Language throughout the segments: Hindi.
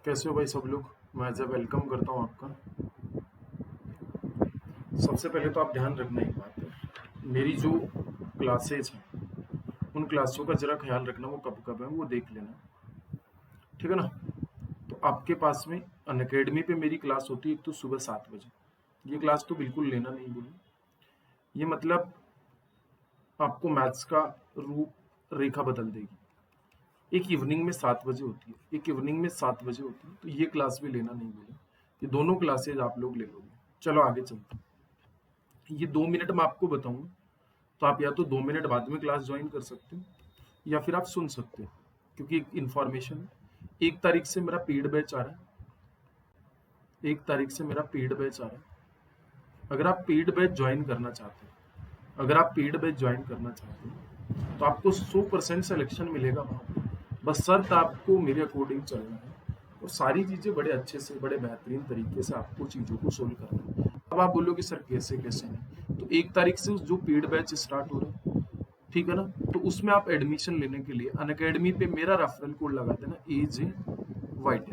कैसे हो भाई सब लोग। मैं एज वेलकम करता हूँ आपका। सबसे पहले तो आप ध्यान रखना एक बात है, मेरी जो क्लासेज हैं उन क्लासों का जरा ख्याल रखना, वो कब कब है वो देख लेना, ठीक है ना। तो आपके पास में अनअकैडमी पे मेरी क्लास होती है, एक तो सुबह 7 बजे। ये क्लास तो बिल्कुल लेना नहीं बोले, ये मतलब आपको मैथ्स का रूप रेखा बदल देगी। एक इवनिंग में 7 बजे होती है, एक इवनिंग में 7 बजे होती है, तो ये क्लास भी लेना नहीं बोले। ये दोनों क्लासेज आप लोग ले लोगे। चलो आगे चलते हैं। ये 2 मिनट में आपको बताऊंगा, तो आप या तो 2 मिनट बाद में क्लास ज्वाइन कर सकते हो या फिर आप सुन सकते हो, क्योंकि एक इन्फॉर्मेशन है। 1 तारीख से मेरा पेड बैच आ रहा है, 1 तारीख से मेरा पेड बैच आ रहा है। अगर आप पेड बैच ज्वाइन करना चाहते हो, अगर आप पेड बैच ज्वाइन करना चाहते हो तो आपको 100% सिलेक्शन मिलेगा वहाँ पे। बस शर्त आपको मेरे अकॉर्डिंग चलना है और सारी चीज़ें बड़े अच्छे से, बड़े बेहतरीन तरीके से आपको चीज़ों को सोल्व करना है। अब आप बोलोगे सर कैसे कैसे नहीं, तो 1 तारीख से जो पेड बैच स्टार्ट हो रहा है, ठीक है ना, तो उसमें आप एडमिशन लेने के लिए अनअकैडमी पे मेरा रेफरल कोड लगा देना AJ White।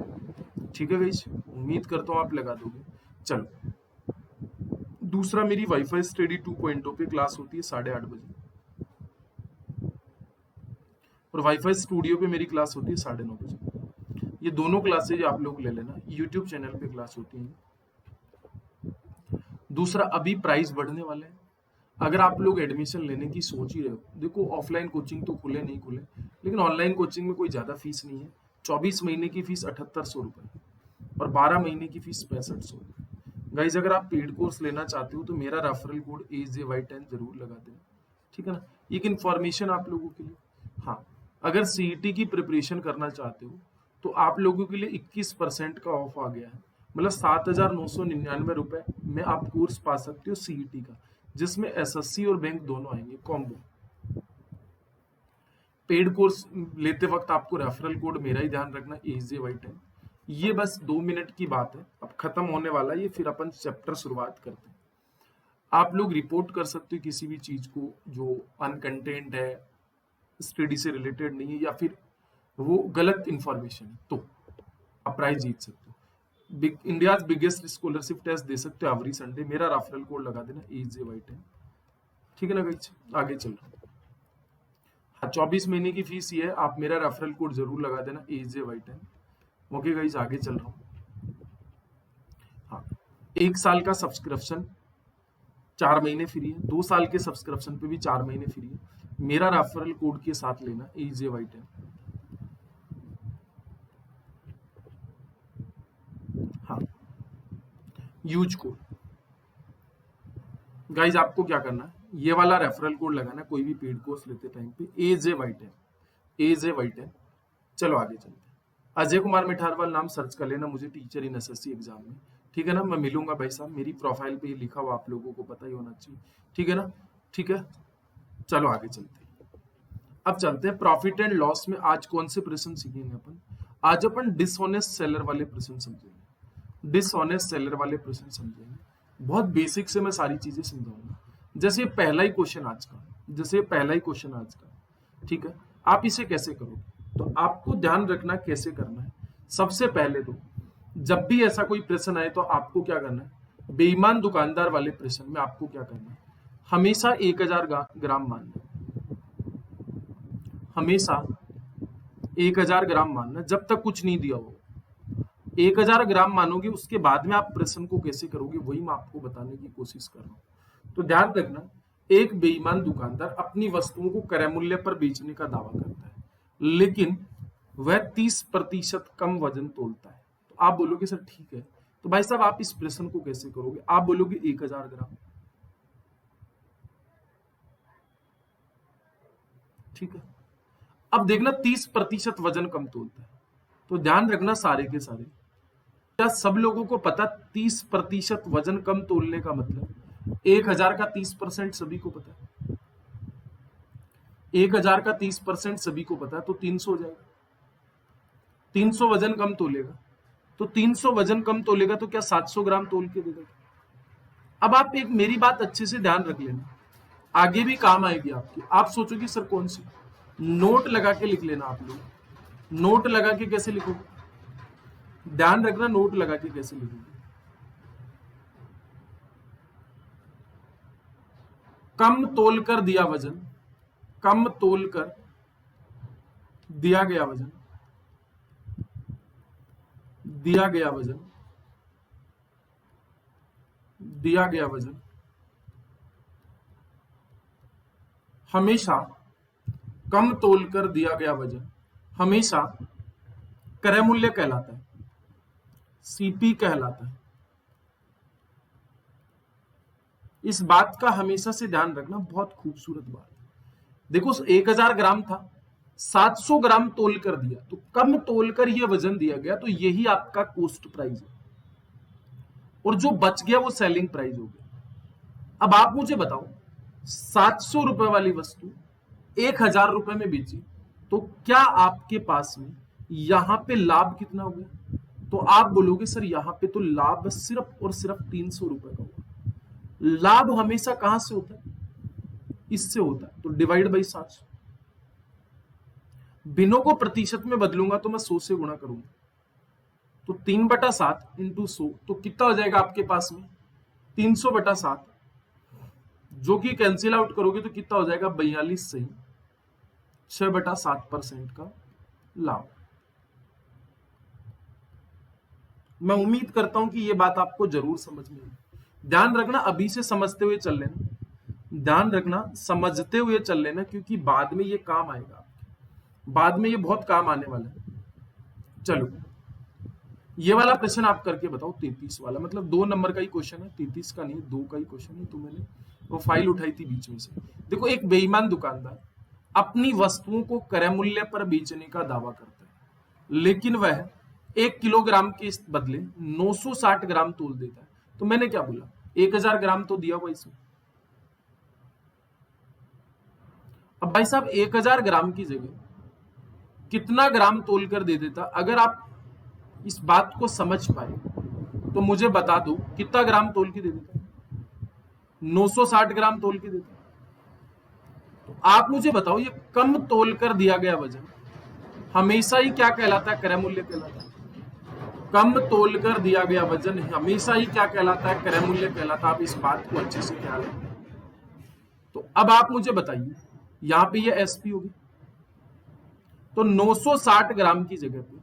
ठीक है गाइस, उम्मीद करता हूँ आप लगा दोगे। चलो, दूसरा मेरी वाईफाई स्टडी 2.0 पे क्लास होती है 8:30 बजे, और वाईफाई स्टूडियो पे मेरी क्लास होती है 9:30 बजे। ये दोनों क्लासेज आप लोग ले लेना, यूट्यूब चैनल पे क्लास होती है। दूसरा, अभी प्राइस बढ़ने वाले हैं। अगर आप लोग एडमिशन लेने की सोच ही रहे हो, देखो ऑफलाइन कोचिंग तो खुले नहीं खुले, लेकिन ऑनलाइन कोचिंग में कोई ज़्यादा फीस नहीं है। 24 महीने की फीस 7800 रुपये और 12 महीने की फीस 6500 रुपये। गाइज, अगर आप पेड कोर्स लेना चाहते हो तो मेरा रेफरल कोड AJY10 जरूर लगा देना, ठीक है ना। एक इन्फॉर्मेशन आप लोगों के लिए, हाँ, अगर CET की प्रिपरेशन करना चाहते हो तो आप लोगों के लिए 21% का ऑफ आ गया है। मतलब 7,999 रुपये में आप कोर्स पा सकते हो CET का, जिसमें SSC और बैंक दोनों आएंगे कॉम्बो। पेड कोर्स लेते वक्त आपको रेफरल कोड मेरा ही ध्यान रखना, AJY10। ये बस 2 मिनट की बात है, अब खत्म होने वाला है ये, फिर अपन चैप्टर शुरुआत करते हैं। आप लोग रिपोर्ट कर सकते हो किसी भी चीज को जो अनकंटेंट है, स्टडी से रिलेटेड नहीं है, या फिर वो गलत इंफॉर्मेशन है, तो आप प्राइज जीत सकते हो। इंडिया बिगेस्ट स्कॉलरशिप टेस्ट दे सकते हो एवरी संडे। मेरा रेफरल कोड लगा देना AJY10, ठीक है ना गाइस। आगे चल रहा हूँ। हाँ, 24 महीने की फीस ये है, आप मेरा रेफरल कोड जरूर लगा देना AJY10। ओके गाइस, आगे चल रहा हूँ। हाँ, 1 साल का सब्सक्रिप्शन 4 महीने फ्री है, 2 साल के सब्सक्रिप्शन पे भी 4 महीने फ्री है। मेरा रेफरल कोड के साथ लेना AJY10। हाँ, यूज कोड गाइज, आपको क्या करना है, ये वाला रेफरल कोड लगाना है कोई भी पेड कोर्स लेते टाइम पे, AJY10। चलो आगे चलते हैं। अजय कुमार मिठारवाल नाम सर्च कर लेना मुझे टीचर इन SSC एग्जाम में, ठीक है ना। मैं मिलूंगा भाई साहब, मेरी प्रोफाइल पे ही लिखा हुआ, आप लोगों को पता ही होना चाहिए, ठीक है ना। ठीक है, चलो आगे चलते हैं। अब चलते हैं प्रॉफिट एंड लॉस में। आज कौन से प्रश्न सीखेंगे अपन? आज अपन डिसऑनेस्ट सेलर वाले प्रश्न समझेंगे, डिसऑनेस्ट सेलर वाले प्रश्न समझेंगे। बहुत बेसिक से मैं सारी चीजें समझाऊंगा। जैसे पहला ही क्वेश्चन आज का, जैसे पहला ही क्वेश्चन आज का, ठीक है। आप इसे कैसे करोगे, तो आपको ध्यान रखना कैसे करना है। सबसे पहले तो जब भी ऐसा कोई प्रश्न आए तो आपको क्या करना है, बेईमान दुकानदार वाले प्रश्न में आपको क्या करना है, हमेशा 1000 ग्राम मानना है, हमेशा 1000 ग्राम मानना, जब तक कुछ नहीं दिया हो 1000 ग्राम मानोगे। उसके बाद में आप प्रश्न को कैसे करोगे वही मैं आपको बताने की कोशिश कर रहा हूं। तो ध्यान रखना, एक बेईमान दुकानदार अपनी वस्तुओं को क्रय मूल्य पर बेचने का दावा करता है, लेकिन वह 30% कम वजन तोलता है। तो आप बोलोगे सर ठीक है, तो भाई साहब आप इस प्रश्न को कैसे करोगे? आप बोलोगे 1000 ग्राम, ठीक है। अब देखना 30% वजन कम तोलता है, तो ध्यान रखना सारे के सारे, क्या सब लोगों को पता 30% वजन कम तोलने का मतलब 1000 का 30% सभी को पता है, 1000 का 30% सभी को पता है, तो 300 हो जाएगा। 300 वजन कम तोलेगा, तो 300 वजन कम तोलेगा तो क्या 700 ग्राम तोल के देगा? अब आप एक मेरी बात अच्छे से ध्यान रख लेना, आगे भी काम आएगी आपकी। आप सोचोगे सर कौन सी, नोट लगा के लिख लेना। आप लोग नोट लगा के कैसे लिखोगे, ध्यान रखना नोट लगा के कैसे लिखोगे। कम तोलकर दिया वजन, कम तोलकर दिया गया वजन, दिया गया वजन, दिया गया वजन हमेशा, कम तोलकर दिया गया वजन हमेशा क्रय मूल्य कहलाता है, सीपी कहलाता है। इस बात का हमेशा से ध्यान रखना, बहुत खूबसूरत बात है। देखो 1000 ग्राम था, 700 ग्राम तोल कर दिया, तो कम तोलकर यह वजन दिया गया, तो यही आपका कॉस्ट प्राइस है, और जो बच गया वो सेलिंग प्राइस हो गया। अब आप मुझे बताओ, 700 रुपए वाली वस्तु 1000 रुपए में बेची, तो क्या आपके पास में यहां पे लाभ कितना हो गया? तो आप बोलोगे सर यहां पे तो लाभ सिर्फ और सिर्फ 300 रुपए का हुआ। लाभ हमेशा कहां से होता है? इससे होता है, तो डिवाइड बाई 700। भिन्नों को प्रतिशत में बदलूंगा तो मैं 100 से गुणा करूंगा, तो 3/7 इंटू 100, तो कितना हो जाएगा आपके पास में? 300/7, जो कि कैंसिल आउट करोगे तो कितना हो जाएगा? 42 सही, 6/7% का लाभ। मैं उम्मीद करता हूं कि ये बात आपको जरूर समझ में आई। ध्यान रखना, अभी से समझते हुए चल लेना, ध्यान रखना समझते हुए चल लेना, क्योंकि बाद में ये काम आएगा, बाद में ये बहुत काम आने वाला है। चलो ये वाला प्रश्न आप करके बताओ, 33 वाला, मतलब 2 नंबर का ही क्वेश्चन है, 33 का नहीं, 2 का ही क्वेश्चन है। तो मैंने वो फाइल उठाई थी बीच में से। देखो, एक बेईमान दुकानदार अपनी वस्तुओं को क्रय मूल्य पर बेचने का दावा करता है, लेकिन वह 1 किलोग्राम के बदले 960 ग्राम तोल देता है। तो मैंने क्या बोला, 1000 ग्राम तो दिया हुआ इसमें। अब भाई साहब 1000 ग्राम की जगह कितना ग्राम तोल कर दे देता? अगर आप इस बात को समझ पाए तो मुझे बता दो कितना ग्राम तोल के दे देता? 960 ग्राम तोल के देता। तो आप मुझे बताओ, ये कम तोल कर दिया गया वजन हमेशा ही क्या कहलाता है? क्रय मूल्य कहलाता है। कम तोल कर दिया गया वजन हमेशा ही क्या कहलाता है? क्रय मूल्य कहलाता है। आप इस बात को अच्छे से ख्याल रखें। तो अब आप मुझे बताइए, यहां पे ये एसपी होगी, तो 960 ग्राम की जगह पे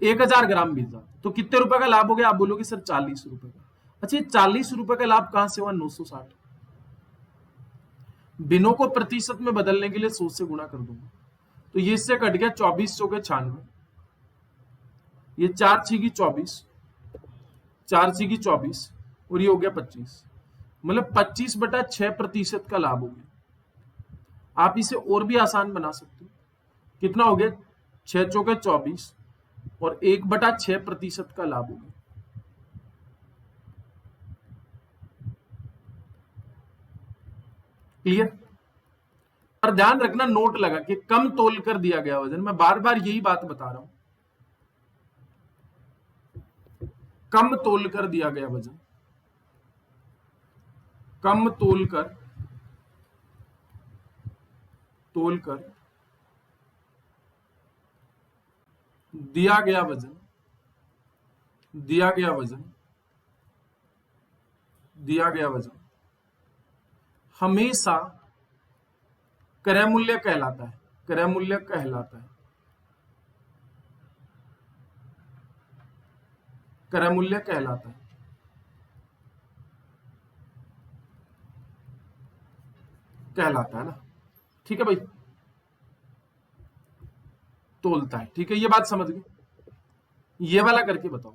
1000 ग्राम बेचा, तो कितने रुपए का लाभ हो गया? आप बोलोगे सर 40 रुपए का। अच्छा, 40 रुपए का लाभ कहां से हुआ? 960। बिनों को प्रतिशत में बदलने के लिए 100 से गुणा कर दूंगा, तो ये इससे कट गया 2400 के 96, ये 4 छीगी 24, 4 छीगी 24, और ये हो गया 25, मतलब 25/6% का लाभ हो गया। आप इसे और भी आसान बना सकते हो, कितना हो गया? 6 चौके 24 और 1/6% का लाभ हो गया। क्लियर? पर ध्यान रखना, नोट लगा कि कम तोल कर दिया गया वजन, मैं बार बार यही बात बता रहा हूं, कम तोल कर दिया गया वजन, कम तोल कर दिया गया वजन, दिया गया वजन, दिया गया वजन हमेशा क्रय मूल्य कहलाता है, क्रय मूल्य कहलाता है, क्रय मूल्य कहलाता है, कहलाता है ना? ठीक है भाई, तोलता है, ठीक है, ये बात समझ गए। ये वाला करके बताओ,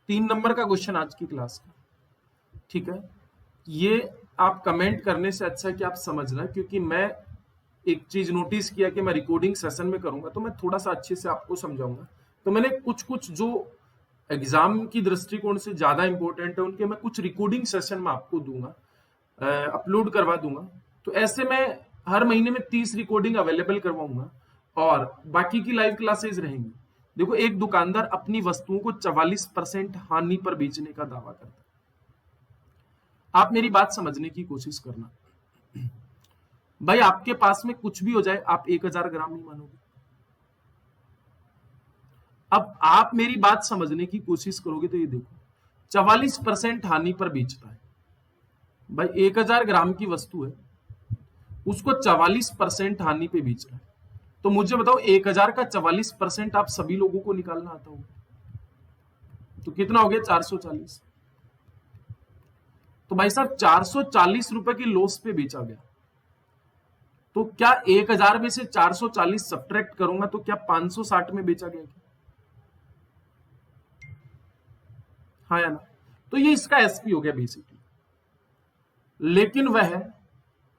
3 नंबर का क्वेश्चन आज की क्लास का, ठीक है। ये आप कमेंट करने से अच्छा है कि आप समझना, क्योंकि मैं एक चीज नोटिस किया कि मैं रिकॉर्डिंग सेशन में करूंगा तो मैं थोड़ा सा अच्छे से आपको समझाऊंगा, तो मैंने कुछ कुछ जो एग्जाम की दृष्टिकोण से ज्यादा इंपॉर्टेंट है उनके मैं कुछ रिकॉर्डिंग सेशन में आपको दूंगा, अपलोड करवा दूंगा। तो ऐसे मैं हर महीने में 30 रिकॉर्डिंग अवेलेबल करवाऊंगा और बाकी की लाइव क्लासेस रहेंगी। देखो, एक दुकानदार अपनी वस्तुओं को 44% हानि पर बेचने का दावा करता है। आप मेरी बात समझने की कोशिश करना। भाई आपके पास में कुछ भी हो जाए, आप 1000 ग्राम नहीं मानोगे। अब आप मेरी बात समझने की कोशिश करोगे तो ये देखो, 44% हानि पर बेचता है। भाई 1000 ग्राम की वस्तु है, उसको 44% हानि पे बेच रहा है। तो मुझे बताओ 1000 का 44% आप सभी लोगों को निकालना आता होगा, तो कितना हो गया 440। तो भाई साहब 440 रुपए की लॉस पे बेचा गया। तो क्या 1000 में से 440 सब्ट्रैक्ट करूंगा तो क्या 560 में बेचा गया क्या? हाँ या ना? तो ये इसका एसपी हो गया बेसिकली। लेकिन वह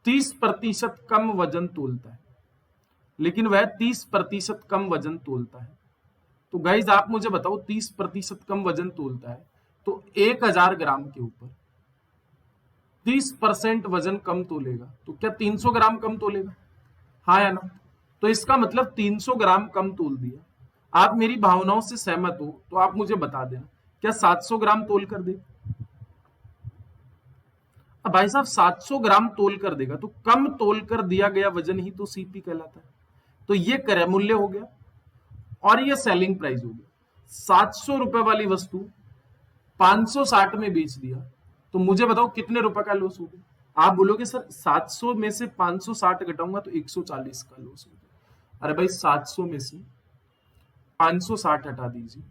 30% कम वजन तोलता है, लेकिन वह 30% कम वजन तोलता है। तो गाइज आप मुझे बताओ 30% कम वजन तोलता है, तो 1000 ग्राम के ऊपर 30% वजन कम तोलेगा, तो क्या 300 ग्राम कम तोलेगा? हाँ या ना? तो इसका मतलब 300 ग्राम कम तोल दिया। आप मेरी भावनाओं से सहमत हो तो आप मुझे बता देना, क्या 700 ग्राम तोल कर दे? अब भाई साहब 700 ग्राम तोल कर देगा, तो कम तोल कर दिया गया वजन ही तो सीपी कहलाता है। तो ये क्रय मूल्य हो गया और ये सेलिंग प्राइस हो गया। 700 रुपए वाली वस्तु 560 में बेच दिया, तो मुझे बताओ कितने रुपए का लॉस हो गया? आप बोलोगे सर 700 में से 560 घटाऊंगा तो 140 का लॉस हो गया। अरे भाई 700 में से 560 हटा दीजिए,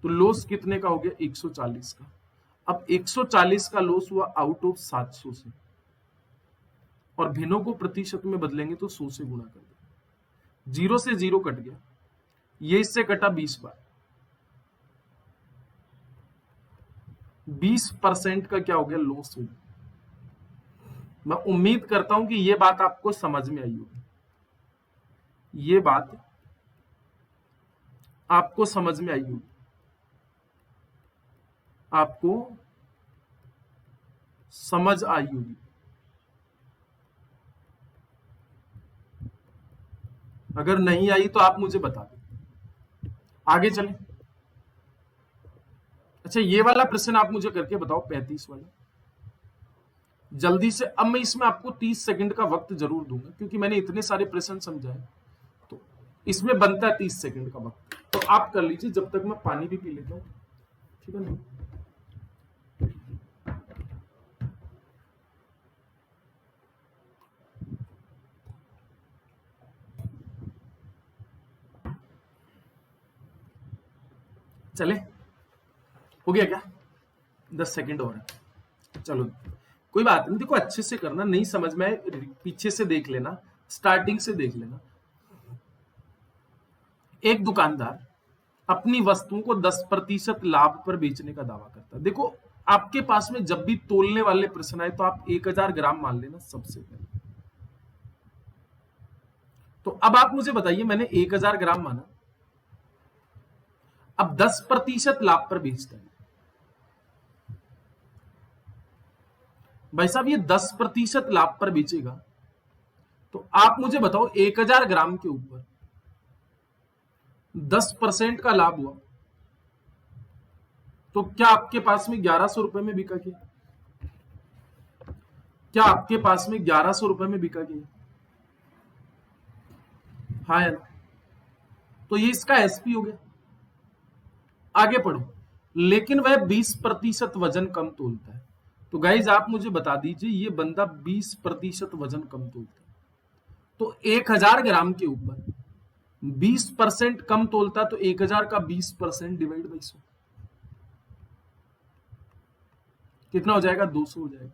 तो लॉस कितने का हो गया? 140 का। अब 140 का लॉस हुआ आउट ऑफ 700 से, और भिन्नों को प्रतिशत में बदलेंगे तो 100 से गुणा कर देंगे। 0 से 0 कट गया, ये इससे कटा 20 बार। 20% का क्या हो गया? लॉस हो गया। मैं उम्मीद करता हूं कि ये बात आपको समझ में आई होगी, ये बात आपको समझ में आई होगी, आपको समझ आई होगी। अगर नहीं आई तो आप मुझे बता दो। आगे चलें। अच्छा ये वाला प्रश्न आप मुझे करके बताओ, 35 वाला जल्दी से। अब मैं इसमें आपको 30 सेकंड का वक्त जरूर दूंगा, क्योंकि मैंने इतने सारे प्रश्न समझाए, तो इसमें बनता है 30 सेकंड का वक्त। तो आप कर लीजिए, जब तक मैं पानी भी पी लेता हूं, ठीक है ना? चले, हो गया क्या? 10 सेकंड और है, चलो कोई बात नहीं। देखो अच्छे से करना, नहीं समझ में आए पीछे से देख लेना, स्टार्टिंग से देख लेना। एक दुकानदार अपनी वस्तुओं को 10% लाभ पर बेचने का दावा करता है। देखो आपके पास में जब भी तोलने वाले प्रश्न आए तो आप 1000 ग्राम मान लेना सबसे पहले। तो अब आप मुझे बताइए, मैंने 1000 ग्राम माना, अब 10% लाभ पर बेचता है। भाई साहब ये 10% लाभ पर बेचेगा, तो आप मुझे बताओ 1000 ग्राम के ऊपर 10% का लाभ हुआ, तो क्या आपके पास में 1100 रुपए में बिका क्या? क्या आपके पास में 1100 रुपए में बिका क्या? हाँ या ना? तो ये इसका एसपी हो गया। आगे पढ़ो, लेकिन वह 20% वजन कम तोलता है। तो गाइज आप मुझे बता दीजिए, ये बंदा 20% वजन कम तोलता है, तो 1000 ग्राम के ऊपर 20% कम तोलता, तो 1000 का 20% डिवाइड बाई 100 कितना हो जाएगा? 200 हो जाएगा।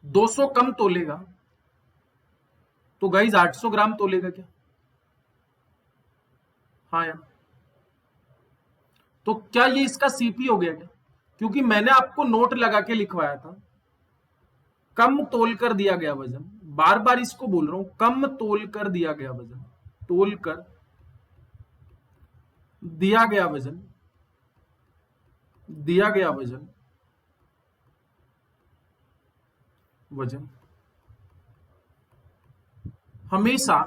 200 कम तोलेगा, तो गाइज 800 ग्राम तोलेगा क्या? हाँ यार, तो क्या ये इसका सीपी हो गया क्या? क्योंकि मैंने आपको नोट लगा के लिखवाया था, कम तोल कर दिया गया वजन, बार बार इसको बोल रहा हूं, कम तोल कर दिया गया वजन, तोल कर दिया गया वजन, दिया गया वजन, वजन हमेशा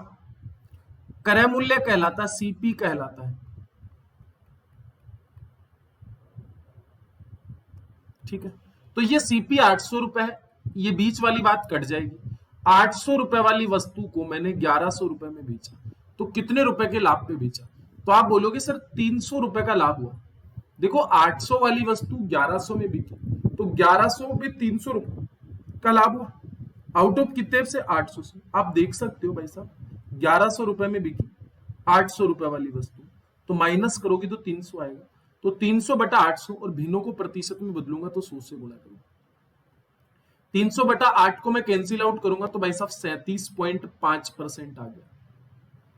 क्रय मूल्य कहलाता, सीपी कहलाता है। ठीक है, तो ये सीपी 800 रुपए है, ये बीच वाली बात कट जाएगी। 800 रुपए वाली वस्तु को मैंने 1100 रुपए में बेचा, तो कितने रुपए के लाभ पे बेचा? तो आप बोलोगे सर 300 रुपए का लाभ हुआ। देखो 800 वाली वस्तु 1100 में बिकी, तो 1100 पे 300 रुपए का लाभ हुआ। आउट ऑफ कितने से? 800 से। आप देख सकते हो भाई साहब, 1100 रुपए में बिकी 800 रुपए वाली वस्तु, तो माइनस करोगे तो 300 आएगा। तो 300/800, और भिन्नों को प्रतिशत में बदलूंगा तो 100 से गुणा करूंगा। 300/8 को मैं कैंसिल आउट करूंगा तो भाई साहब 37.5% आ गया।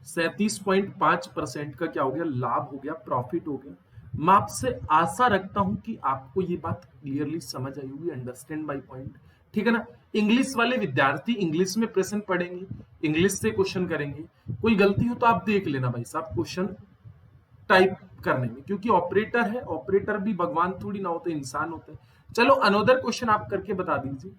37.5% का क्या हो गया? लाभ हो गया, प्रॉफिट हो गया। मैं आपसे आशा रखता हूं कि आपको ये बात क्लियरली समझ आई होगी, अंडरस्टैंड माय पॉइंट, ठीक है ना। इंग्लिश वाले विद्यार्थी इंग्लिश में प्रश्न पढ़ेंगे, इंग्लिश से क्वेश्चन करेंगे। कोई गलती हो तो आप देख लेना भाई साहब क्वेश्चन टाइप करने में, क्योंकि ऑपरेटर है, ऑपरेटर भी भगवान थोड़ी ना होते, इंसान होते हैं। चलो अनदर क्वेश्चन आप करके बता दीजिए।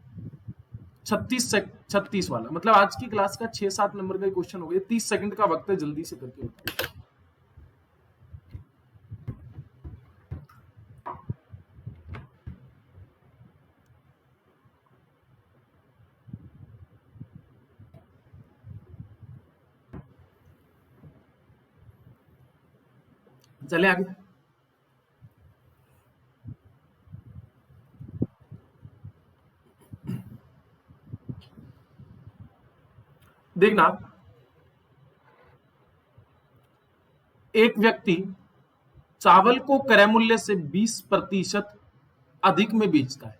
36 वाला, मतलब आज की क्लास का 6-7 नंबर का क्वेश्चन हो गया। 30 सेकंड का वक्त है, जल्दी से करके बताओ। चले आगे। देखना, एक व्यक्ति चावल को क्रय मूल्य से 20% अधिक में बेचता है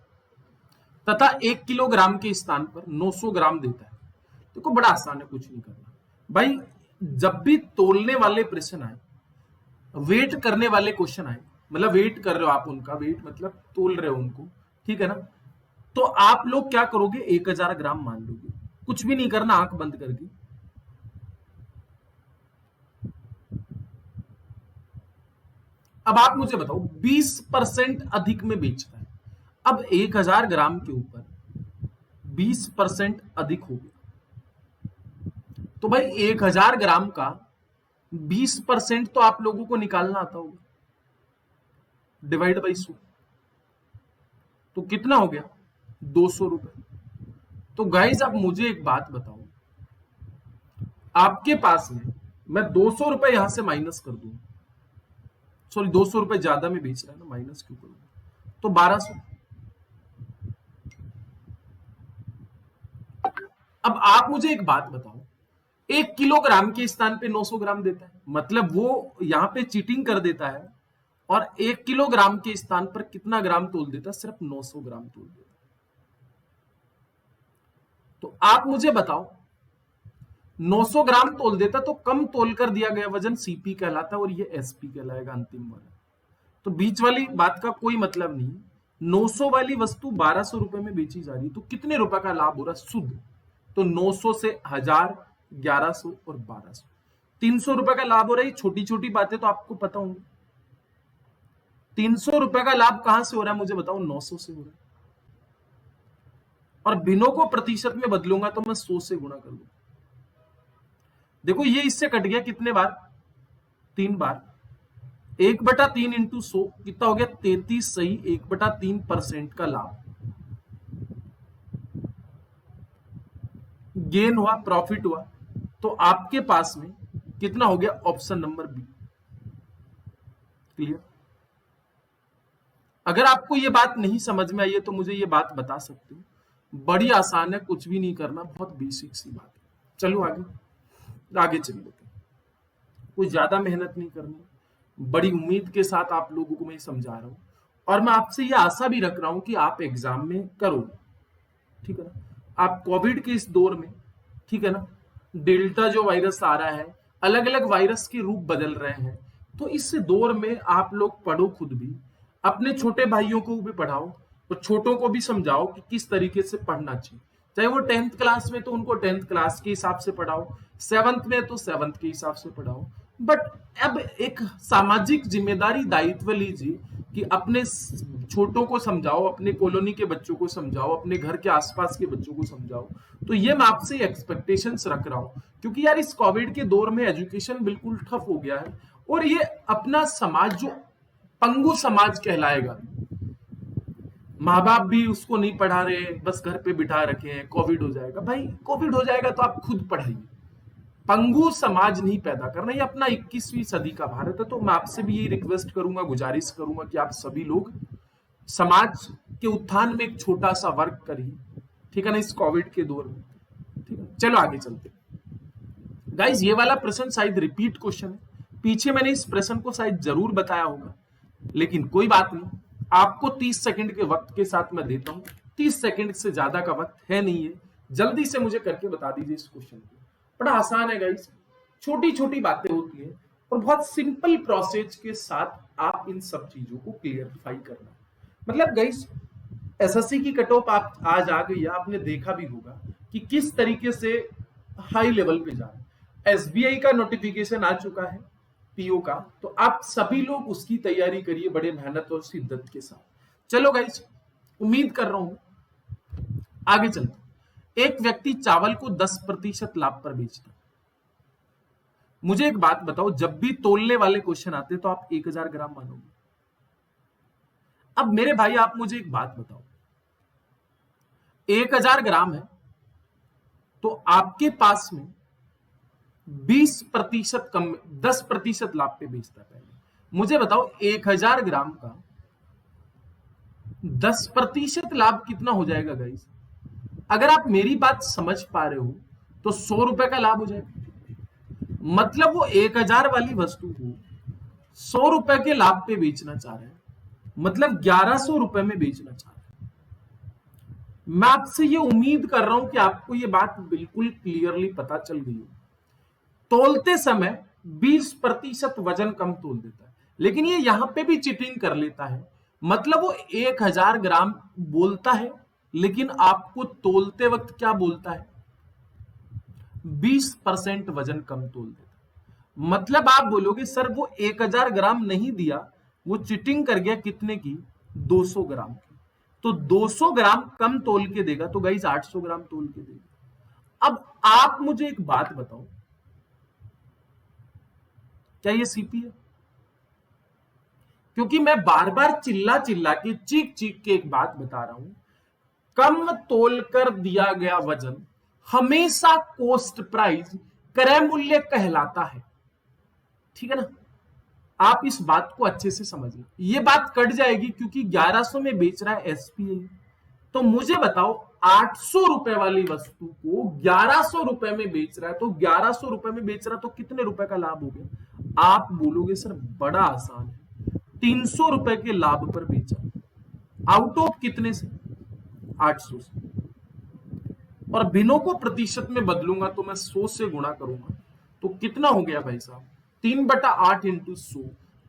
तथा 1 किलोग्राम के स्थान पर 900 ग्राम देता है। देखो बड़ा आसान है, कुछ नहीं करना भाई। जब भी तोलने वाले प्रश्न आए, वेट करने वाले क्वेश्चन आए, मतलब वेट कर रहे हो आप उनका, वेट मतलब तोल रहे हो उनको, ठीक है ना, तो आप लोग क्या करोगे? 1000 ग्राम मान लोगे, कुछ भी नहीं करना, आंख बंद करके। अब आप मुझे बताओ 20% अधिक में बेचता है। अब 1000 ग्राम के ऊपर 20% अधिक हो गया, तो भाई 1000 ग्राम का 20% तो आप लोगों को निकालना आता होगा, डिवाइड बाई 100, तो कितना हो गया? 200 रुपए। तो गाइज आप मुझे एक बात बताओ, आपके पास में मैं 200 रुपए यहां से माइनस कर दूं, सॉरी 200 रुपए ज्यादा में बेच रहा है ना, माइनस क्यों करूंगा, तो 1200। अब आप मुझे एक बात बताओ, 1 किलोग्राम के स्थान पे 900 ग्राम देता है, मतलब वो यहां पे चीटिंग कर देता है, और 1 किलोग्राम के स्थान पर कितना ग्राम तोल देता है? सिर्फ 900 ग्राम तोल देता है। तो आप मुझे बताओ, 900 ग्राम तोल देता तो कम तोल कर दिया गया वजन सीपी कहलाता है, और ये एसपी कहलाएगा अंतिम वाला। तो बीच वाली बात का कोई मतलब नहीं। 900 वाली वस्तु 1200 रुपए में बेची जा रही है, तो कितने रुपए का लाभ हो रहा है शुद्ध? तो 900 से 1000, 1100 और 1200, 300 रुपए का लाभ हो रहा है। छोटी छोटी बातें तो आपको पता होंगी। 300 रुपए का लाभ कहां से हो रहा है मुझे बताओ? 900 से हो रहा है। और भिन्नों को प्रतिशत में बदलूंगा तो मैं 100 से गुणा कर दूंगा। देखो ये इससे कट गया कितने बार? 3 बार। 1/3 इंटू 100 कितना हो गया? 33 सही 1/3% का लाभ गेन हुआ, प्रॉफिट हुआ। तो आपके पास में कितना हो गया? Option number B. क्लियर? अगर आपको ये बात नहीं समझ में आई है तो मुझे ये बात बता सकते हो, बड़ी आसान है, कुछ भी नहीं करना, बहुत बेसिक सी बात है। चलो आगे चल लेते हैं, कोई ज्यादा मेहनत नहीं करनी, बड़ी उम्मीद के साथ आप लोगों को मैं समझा रहा हूं, और मैं आपसे ये आशा भी रख रहा हूं कि आप एग्जाम में करोगे, ठीक है ना। आप कोविड के इस दौर में, ठीक है ना, डेल्टा जो वायरस आ रहा है, अलग अलग वायरस के रूप बदल रहे हैं, तो इस दौर में आप लोग पढ़ो, खुद भी अपने छोटे भाइयों को भी पढ़ाओ, और छोटों को भी समझाओ कि किस तरीके से पढ़ना चाहिए। चाहे वो 10th क्लास में तो उनको 10th क्लास के हिसाब से पढ़ाओ, 7th में तो 7th के हिसाब से पढ़ाओ, बट अब एक सामाजिक जिम्मेदारी दायित्व लीजिए कि अपने छोटों को समझाओ, अपने कॉलोनी के बच्चों को समझाओ, अपने घर के आसपास के बच्चों को समझाओ। तो ये मैं आपसे एक्सपेक्टेशंस रख रहा हूं, क्योंकि यार इस कोविड के दौर में एजुकेशन बिल्कुल ठप हो गया है, और ये अपना समाज जो पंगु समाज कहलाएगा, माँ बाप भी उसको नहीं पढ़ा रहे, बस घर पे बिठा रखे हैं, कोविड हो जाएगा। भाई कोविड हो जाएगा तो आप खुद पढ़ाइए। पंगु समाज नहीं पैदा करना, ये अपना 21वीं सदी का भारत है। तो मैं आपसे भी यही रिक्वेस्ट करूंगा, गुजारिश करूंगा कि आप सभी लोग समाज के उत्थान में एक छोटा सा वर्क करिए, ठीक है ना, इस कोविड के दौर में। ठीक है, चलो आगे चलते हैं। गाइज ये वाला प्रश्न शायद रिपीट क्वेश्चन है, पीछे मैंने इस प्रश्न को शायद जरूर बताया होगा, लेकिन कोई बात नहीं, आपको 30 सेकंड के वक्त के साथ मैं देता हूं। 30 सेकंड से ज्यादा का वक्त है नहीं है, जल्दी से मुझे करके बता दीजिए इस क्वेश्चन को। बड़ा आसान है गाइस, छोटी छोटी बातें होती है और बहुत सिंपल प्रोसेस के साथ आप इन सब चीजों को क्लियरिफाई करना। मतलब गाइस एसएससी की कट ऑफ आप आज आ गई है, आपने देखा भी होगा कि किस तरीके से हाई लेवल पे जा रहा है। एसबीआई का नोटिफिकेशन आ चुका है पीओ का, तो आप सभी लोग उसकी तैयारी करिए बड़े मेहनत और शिद्दत के साथ। चलो गाइस, उम्मीद कर रहा हूं आगे चलते। एक व्यक्ति चावल को 10% लाभ पर बेचता है। मुझे एक बात बताओ, जब भी तोलने वाले क्वेश्चन आते तो आप 1000 ग्राम मानोगे? अब मेरे भाई आप मुझे एक बात बताओ, 1000 ग्राम है तो आपके पास में 20% कम, 10% लाभ पे बेचता है। पहले मुझे बताओ 1000 ग्राम का 10% लाभ कितना हो जाएगा गाइस? अगर आप मेरी बात समझ पा रहे हो तो 100 रुपए का लाभ हो जाएगा। मतलब वो 1000 वाली वस्तु को 100 रुपए के लाभ पे बेचना चाह रहे हैं, मतलब 1100 रुपए में बेचना चाह रहे हैं। मैं आपसे ये उम्मीद कर रहा हूं कि आपको ये बात बिल्कुल क्लियरली पता चल गई हो। तोलते समय 20% वजन कम तोल देता है, लेकिन ये यहां पे भी चीटिंग कर लेता है। मतलब वो 1000 ग्राम बोलता है, लेकिन आपको तोलते वक्त क्या बोलता है? 20% वजन कम तोल देता है। मतलब आप बोलोगे सर वो 1000 ग्राम नहीं दिया, वो चीटिंग कर गया कितने की? 200 ग्राम की। तो 200 ग्राम कम तोल के देगा, तो गाइस 800 ग्राम तोल के देगा। अब आप मुझे एक बात बताओ, क्या ये सीपी है? क्योंकि मैं बार बार चिल्ला चिल्ला के चीख चीख के एक बात बता रहा हूं, कम तोल कर दिया गया वजन हमेशा कॉस्ट प्राइस क्रय मूल्य कहलाता है। ठीक है ना, आप इस बात को अच्छे से समझना। ये बात कट जाएगी क्योंकि 1100 में बेच रहा है एसपीआई। तो मुझे बताओ 800 रुपए वाली वस्तु को 1100 रुपए में बेच रहा है, तो 1100 रुपए में बेच रहा है तो कितने रुपए का लाभ हो गया? आप बोलोगे सर बड़ा आसान है, 300 रुपए के लाभ पर बेचा। आउट ऑफ कितने से? 800 से। और भिन्नों को प्रतिशत में बदलूंगा तो मैं 100 से गुणा करूंगा, तो कितना हो गया भाई साहब? 3/8 इंटू 100,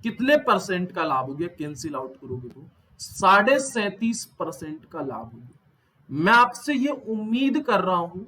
कितने परसेंट का लाभ हो गया? कैंसिल आउट करोगे तो 37.5% का लाभ हो गया। मैं आपसे ये उम्मीद कर रहा हूं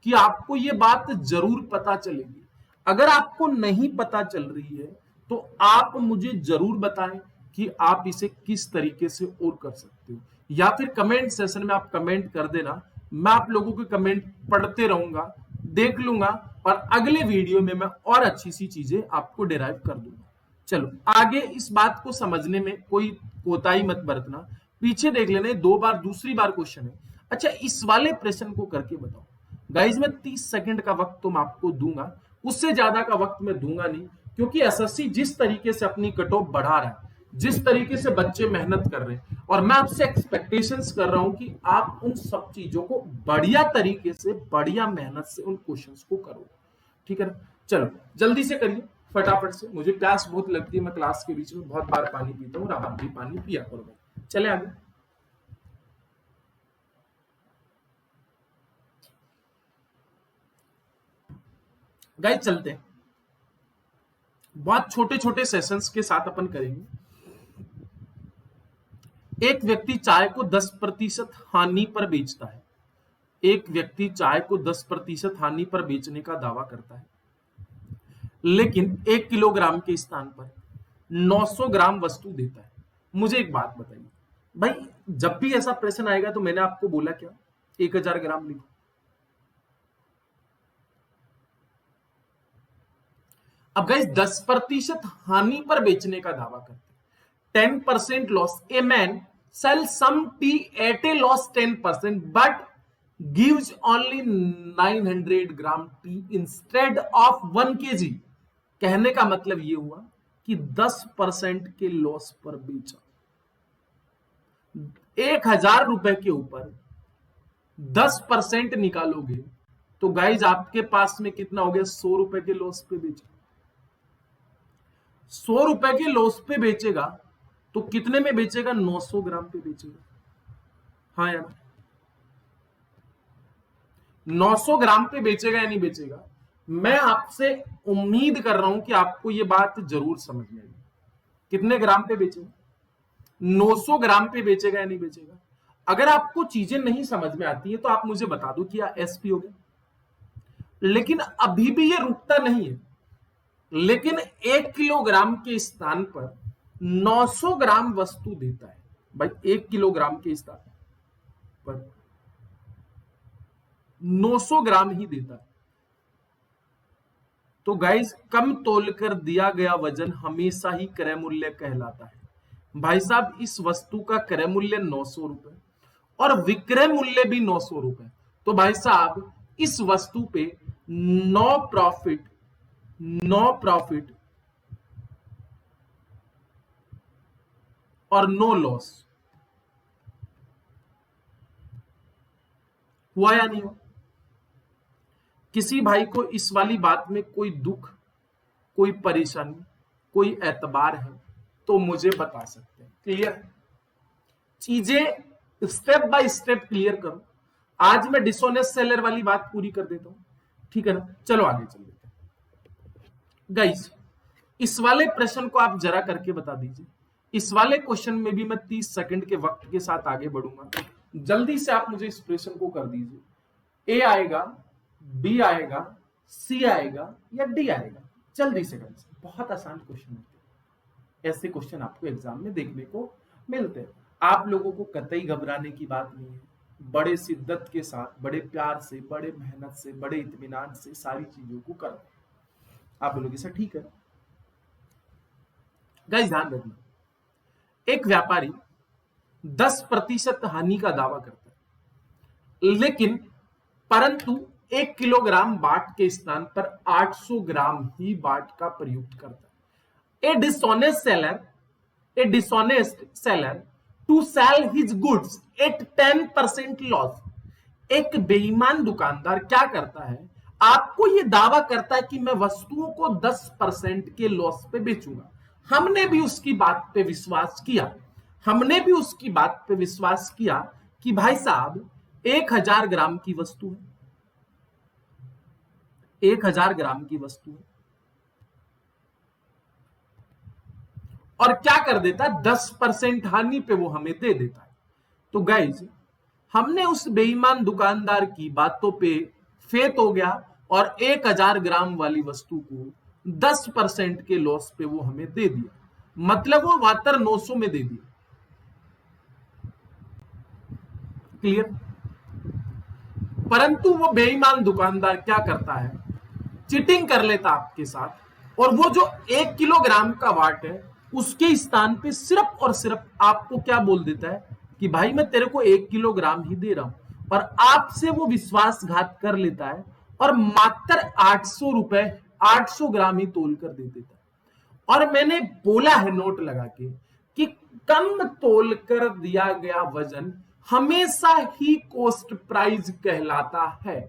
कि आपको ये बात जरूर पता चलेगी। अगर आपको नहीं पता चल रही है तो आप मुझे जरूर बताएं कि आप इसे किस तरीके से और कर सकते हो, या फिर कमेंट सेशन में आप कमेंट कर देना। मैं आप लोगों के कमेंट पढ़ते रहूंगा, देख लूंगा, और अगले वीडियो में मैं और अच्छी सी चीजें आपको डिराइव कर दूंगा। चलो आगे, इस बात को समझने में कोई कोताही मत बरतना, पीछे देख लेना, 2 बार दूसरी बार क्वेश्चन है। अच्छा इस वाले प्रश्न को करके बताओ गाइज। मैं 30 सेकंड का वक्त तुम आपको दूंगा, उससे ज्यादा का वक्त मैं दूंगा नहीं, क्योंकि एसएससी जिस तरीके से अपनी कट ऑफ बढ़ा रहा है, जिस तरीके से बच्चे मेहनत कर रहे हैं, और मैं आपसे एक्सपेक्टेशंस कर रहा हूं कि आप उन सब चीजों को बढ़िया तरीके से, बढ़िया मेहनत से उन क्वेश्चंस को करो। ठीक है ना, चलो जल्दी से करिए फटाफट से, मुझे प्यास बहुत लगती है, मैं क्लास के बीच में बहुत बार पानी पीता हूँ, आप भी पानी पिया करो भाई। चले आगे। गाइस चलते हैं, बहुत छोटे छोटे सेशंस के साथ अपन करेंगे। एक व्यक्ति चाय को 10% हानि पर बेचता है। एक व्यक्ति चाय को 10% हानि पर बेचने का दावा करता है, लेकिन 1 किलोग्राम के स्थान पर 900 ग्राम वस्तु देता है। मुझे एक बात बताइए भाई, जब भी ऐसा प्रश्न आएगा तो मैंने आपको बोला क्या? 1000 ग्राम लिखो। अब गाइस 10% हानि पर बेचने का दावा करते हैं, 10% loss. A man sell some tea at a loss 10% but gives only 900 gram T instead of 1 kg। कहने का मतलब ये हुआ कि 10% के लॉस पर बेचा। 1000 रुपए के ऊपर 10% निकालोगे तो गाइज आपके पास में कितना हो गया? 100 रुपए के लॉस पे बेचा। 100 रुपए के लॉस पे बेचेगा तो कितने में बेचेगा? 900 ग्राम पे बेचेगा। हाँ यार, 900 ग्राम पे बेचेगा या नहीं बेचेगा? मैं आपसे उम्मीद कर रहा हूं कि आपको ये बात जरूर समझ में आएगी। कितने ग्राम पे बेचेगा? 900 ग्राम पे बेचेगा या नहीं बेचेगा? अगर आपको चीजें नहीं समझ में आती है तो आप मुझे बता दो कि एसपी हो गया। लेकिन अभी भी ये रुकता नहीं है। लेकिन 1 किलोग्राम के स्थान पर 900 ग्राम वस्तु देता है। भाई 1 किलोग्राम के स्थान पर 900 ग्राम ही देता है। तो गाइज कम तोलकर दिया गया वजन हमेशा ही क्रय मूल्य कहलाता है। भाई साहब इस वस्तु का क्रय मूल्य 900 रुपए और विक्रय मूल्य भी 900 रुपए। तो भाई साहब इस वस्तु पे नो प्रॉफिट और नो लॉस हुआ या नहीं हुआ? किसी भाई को इस वाली बात में कोई दुख, कोई परेशानी, कोई एतबार है तो मुझे बता सकते हैं। क्लियर? चीजें स्टेप बाय स्टेप क्लियर करो। आज मैं डिसऑनेस्ट सेलर वाली बात पूरी कर देता हूं, ठीक है ना? चलो आगे चल लेते हैं। गाइस इस वाले प्रश्न को आप जरा करके बता दीजिए। इस वाले क्वेश्चन में भी मैं 30 सेकंड के वक्त के साथ आगे बढ़ूंगा। जल्दी से आप मुझे इस प्रश्न को कर दीजिए। ए आएगा, बी आएगा, सी आएगा या डी आएगा? जल्दी से गाइस, बहुत आसान क्वेश्चन होते हैं। ऐसे क्वेश्चन आपको एग्जाम में देखने को मिलते हैं। आप लोगों को कतई घबराने की बात नहीं है। बड़े शिद्दत के साथ, बड़े प्यार से, बड़े मेहनत से, बड़े इत्मीनान से सारी चीजों को करो। आप लोग इसे ठीक है। गाइस ध्यान रखना, एक व्यापारी 10% हानि का दावा करता है, लेकिन परंतु 1 किलोग्राम बाट के स्थान पर 800 ग्राम ही बाट का प्रयुक्त करता है। A dishonest seller to sell his goods at 10% loss. एक बेईमान दुकानदार क्या करता है? आपको यह दावा करता है कि मैं वस्तुओं को 10% के लॉस पे बेचूंगा। हमने भी उसकी बात पे विश्वास किया। हमने भी उसकी बात पे विश्वास किया कि भाई साहब 1000 ग्राम की वस्तु है, 1000 ग्राम की वस्तु है, और क्या कर देता है? 10% हानि पे वो हमें दे देता है। तो गाइज हमने उस बेईमान दुकानदार की बातों पे फेत हो गया और 1000 ग्राम वाली वस्तु को 10% के लॉस पे वो हमें दे दिया। मतलब वो मात्र 900 में दे दिया। क्लियर? परंतु वो बेईमान दुकानदार क्या करता है? चीटिंग कर लेता आपके साथ, और वो जो 1 किलोग्राम का वाट है उसके स्थान पे सिर्फ और सिर्फ आपको क्या बोल देता है कि भाई मैं तेरे को 1 किलोग्राम ही दे रहा हूं, और आपसे वो विश्वासघात कर लेता है और मात्र 800 रुपए 800 ग्राम ही तोल कर दे देता है। और मैंने बोला है नोट लगा के कि कम तोल कर दिया गया वजन हमेशा ही कॉस्ट प्राइस कहलाता है।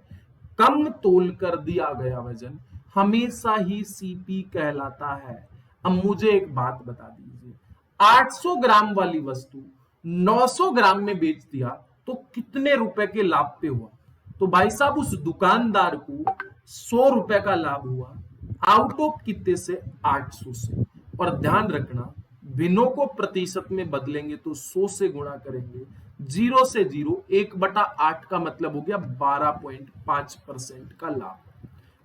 कम तोल कर दिया गया वजन हमेशा ही सीपी कहलाता है। अब मुझे एक बात बता दीजिए, 800 ग्राम वाली वस्तु 900 ग्राम में बेच दिया तो कितने रुपए के लाभ पे हुआ? तो भाई साहब उस दुकानदार को 100 रुपए का लाभ हुआ। आउट ऑफ कितने से? 800 से। और ध्यान रखना, भिन्नों को प्रतिशत में बदलेंगे तो 100 से गुणा करेंगे। 0 से 0 1/8 का मतलब हो गया 12.5% का लाभ।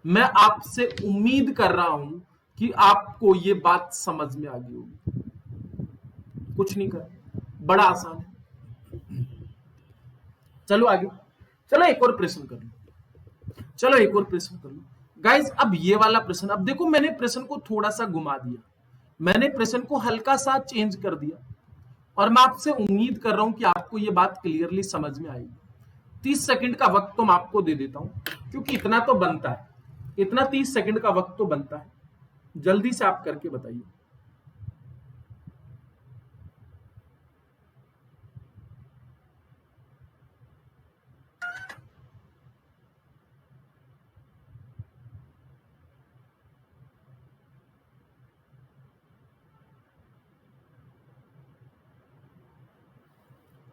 मैं आपसे उम्मीद कर रहा हूं कि आपको ये बात समझ में आ गई होगी। कुछ नहीं कर, बड़ा आसान है। चलो आगे, चलो एक और प्रश्न कर लो। चलो एक और प्रश्न कर लो गाइस। अब ये वाला प्रश्न, अब देखो मैंने प्रश्न को थोड़ा सा घुमा दिया, मैंने प्रश्न को हल्का सा चेंज कर दिया। और मैं आपसे उम्मीद कर रहा हूं कि आपको ये बात क्लियरली समझ में आएगी। 30 सेकंड का वक्त तो मैं आपको दे देता हूं, क्योंकि इतना तो बनता है, इतना 30 सेकंड का वक्त तो बनता है। जल्दी से आप करके बताइए।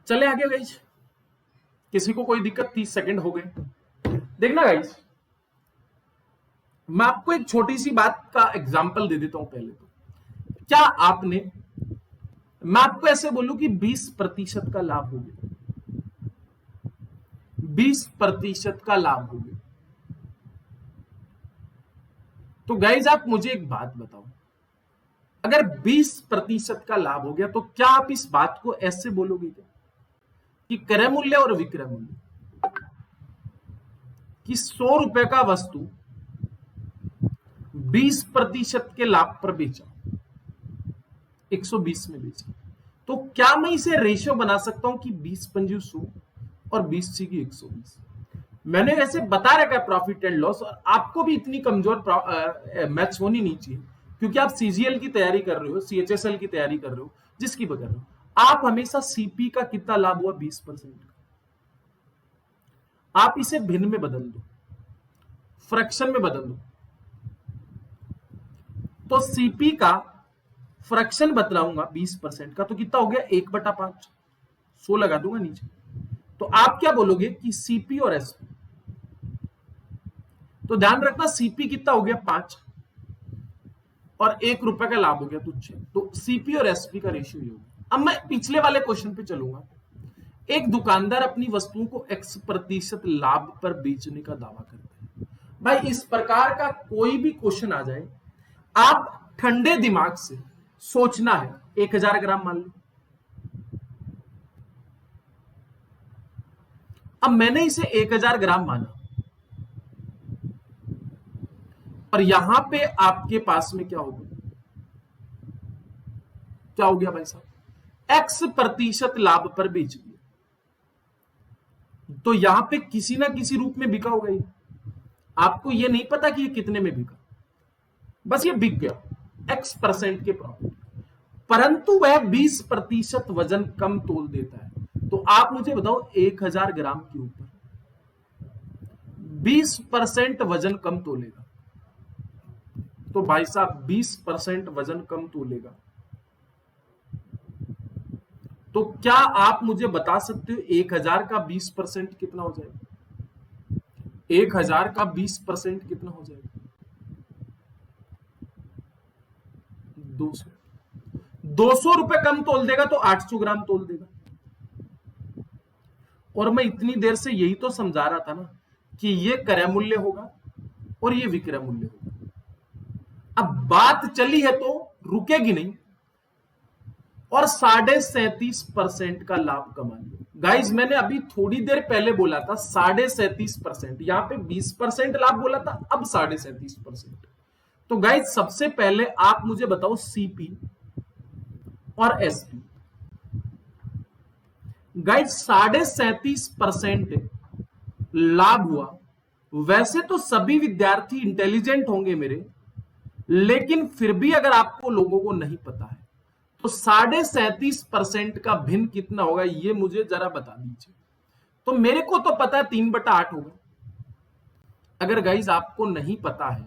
चले आगे गाइस, किसी को कोई दिक्कत? 30 सेकंड हो गए। देखना गाइस, मैं आपको एक छोटी सी बात का एग्जांपल दे देता हूं पहले तो। क्या आपने, मैं आपको ऐसे बोलूं कि 20% का लाभ हो गया, 20% का लाभ हो गया, तो गाइज आप मुझे एक बात बताओ, अगर 20% का लाभ हो गया तो क्या आप इस बात को ऐसे बोलोगे क्या कि क्रय मूल्य और विक्रय मूल्य, कि 100 रुपए का वस्तु 20% के लाभ पर बेचा, 120 में बेचा, तो क्या मैं इसे रेशियो बना सकता हूं कि 20 पंजी 100 और 20 सी की 120? मैंने वैसे बता रखा है प्रॉफिट एंड लॉस, और आपको भी इतनी कमजोर मैथ्स होनी नहीं चाहिए, क्योंकि आप सीजीएल की तैयारी कर रहे हो, सीएचएसएल की तैयारी कर रहे हो, जिसकी भी कर रहे हो, आप हमेशा सीपी का कितना लाभ हुआ 20% का, आप इसे भिन्न में बदल दो, फ्रैक्शन में बदल दो, तो सीपी का फ्रैक्शन बतलाऊंगा 20% का, तो कितना हो गया 1/5, 100 लगा दूंगा नीचे। तो आप क्या बोलोगे कि सीपी और एसपी, तो ध्यान रखना सीपी कितना हो गया 5 और 1 रुपए का लाभ हो गया तो 6, तो सीपी और एसपी का रेशियो ये होगा। अब मैं पिछले वाले क्वेश्चन पे चलूंगा। एक दुकानदार अपनी वस्तुओं को X% लाभ पर बेचने का दावा करता है। भाई इस प्रकार का कोई भी क्वेश्चन आ जाए, आप ठंडे दिमाग से सोचना है। 1000 ग्राम मान लो, अब मैंने इसे 1000 ग्राम माना, और यहां पे आपके पास में क्या होगा, क्या हो गया भाई साहब, X% लाभ पर बेच दिया, तो यहां पे किसी ना किसी रूप में बिका होगा ये, आपको ये नहीं पता कि ये कितने में बिका, बस ये बिक गया X% के प्रॉफिट, परंतु वह 20% वजन कम तोल देता है। तो आप मुझे बताओ 1000 ग्राम के ऊपर 20% वजन कम तोलेगा, तो भाई साहब 20% वजन कम तोलेगा, तो क्या आप मुझे बता सकते हो 1000 का 20% कितना हो जाएगा? 1000 का 20% कितना हो जाएगा? 200। 200 रुपए कम तोल देगा तो 800 ग्राम तोल देगा। और मैं इतनी देर से यही तो समझा रहा था ना कि ये क्रय मूल्य होगा और ये विक्रय मूल्य होगा। अब बात चली है तो रुकेगी नहीं, और 37.5% का लाभ कमा लिया। गाइज मैंने अभी थोड़ी देर पहले बोला था 37.5%, यहां पे 20% लाभ बोला था, अब 37.5%। तो गाइज सबसे पहले आप मुझे बताओ सीपी और एसपी। गाइज 37.5% लाभ हुआ। वैसे तो सभी विद्यार्थी इंटेलिजेंट होंगे मेरे, लेकिन फिर भी अगर आपको लोगों को नहीं पता है तो 37.5% का भिन्न कितना होगा ये मुझे जरा बता दीजिए। तो मेरे को तो पता है 3/8 होगा। अगर गाइज आपको नहीं पता है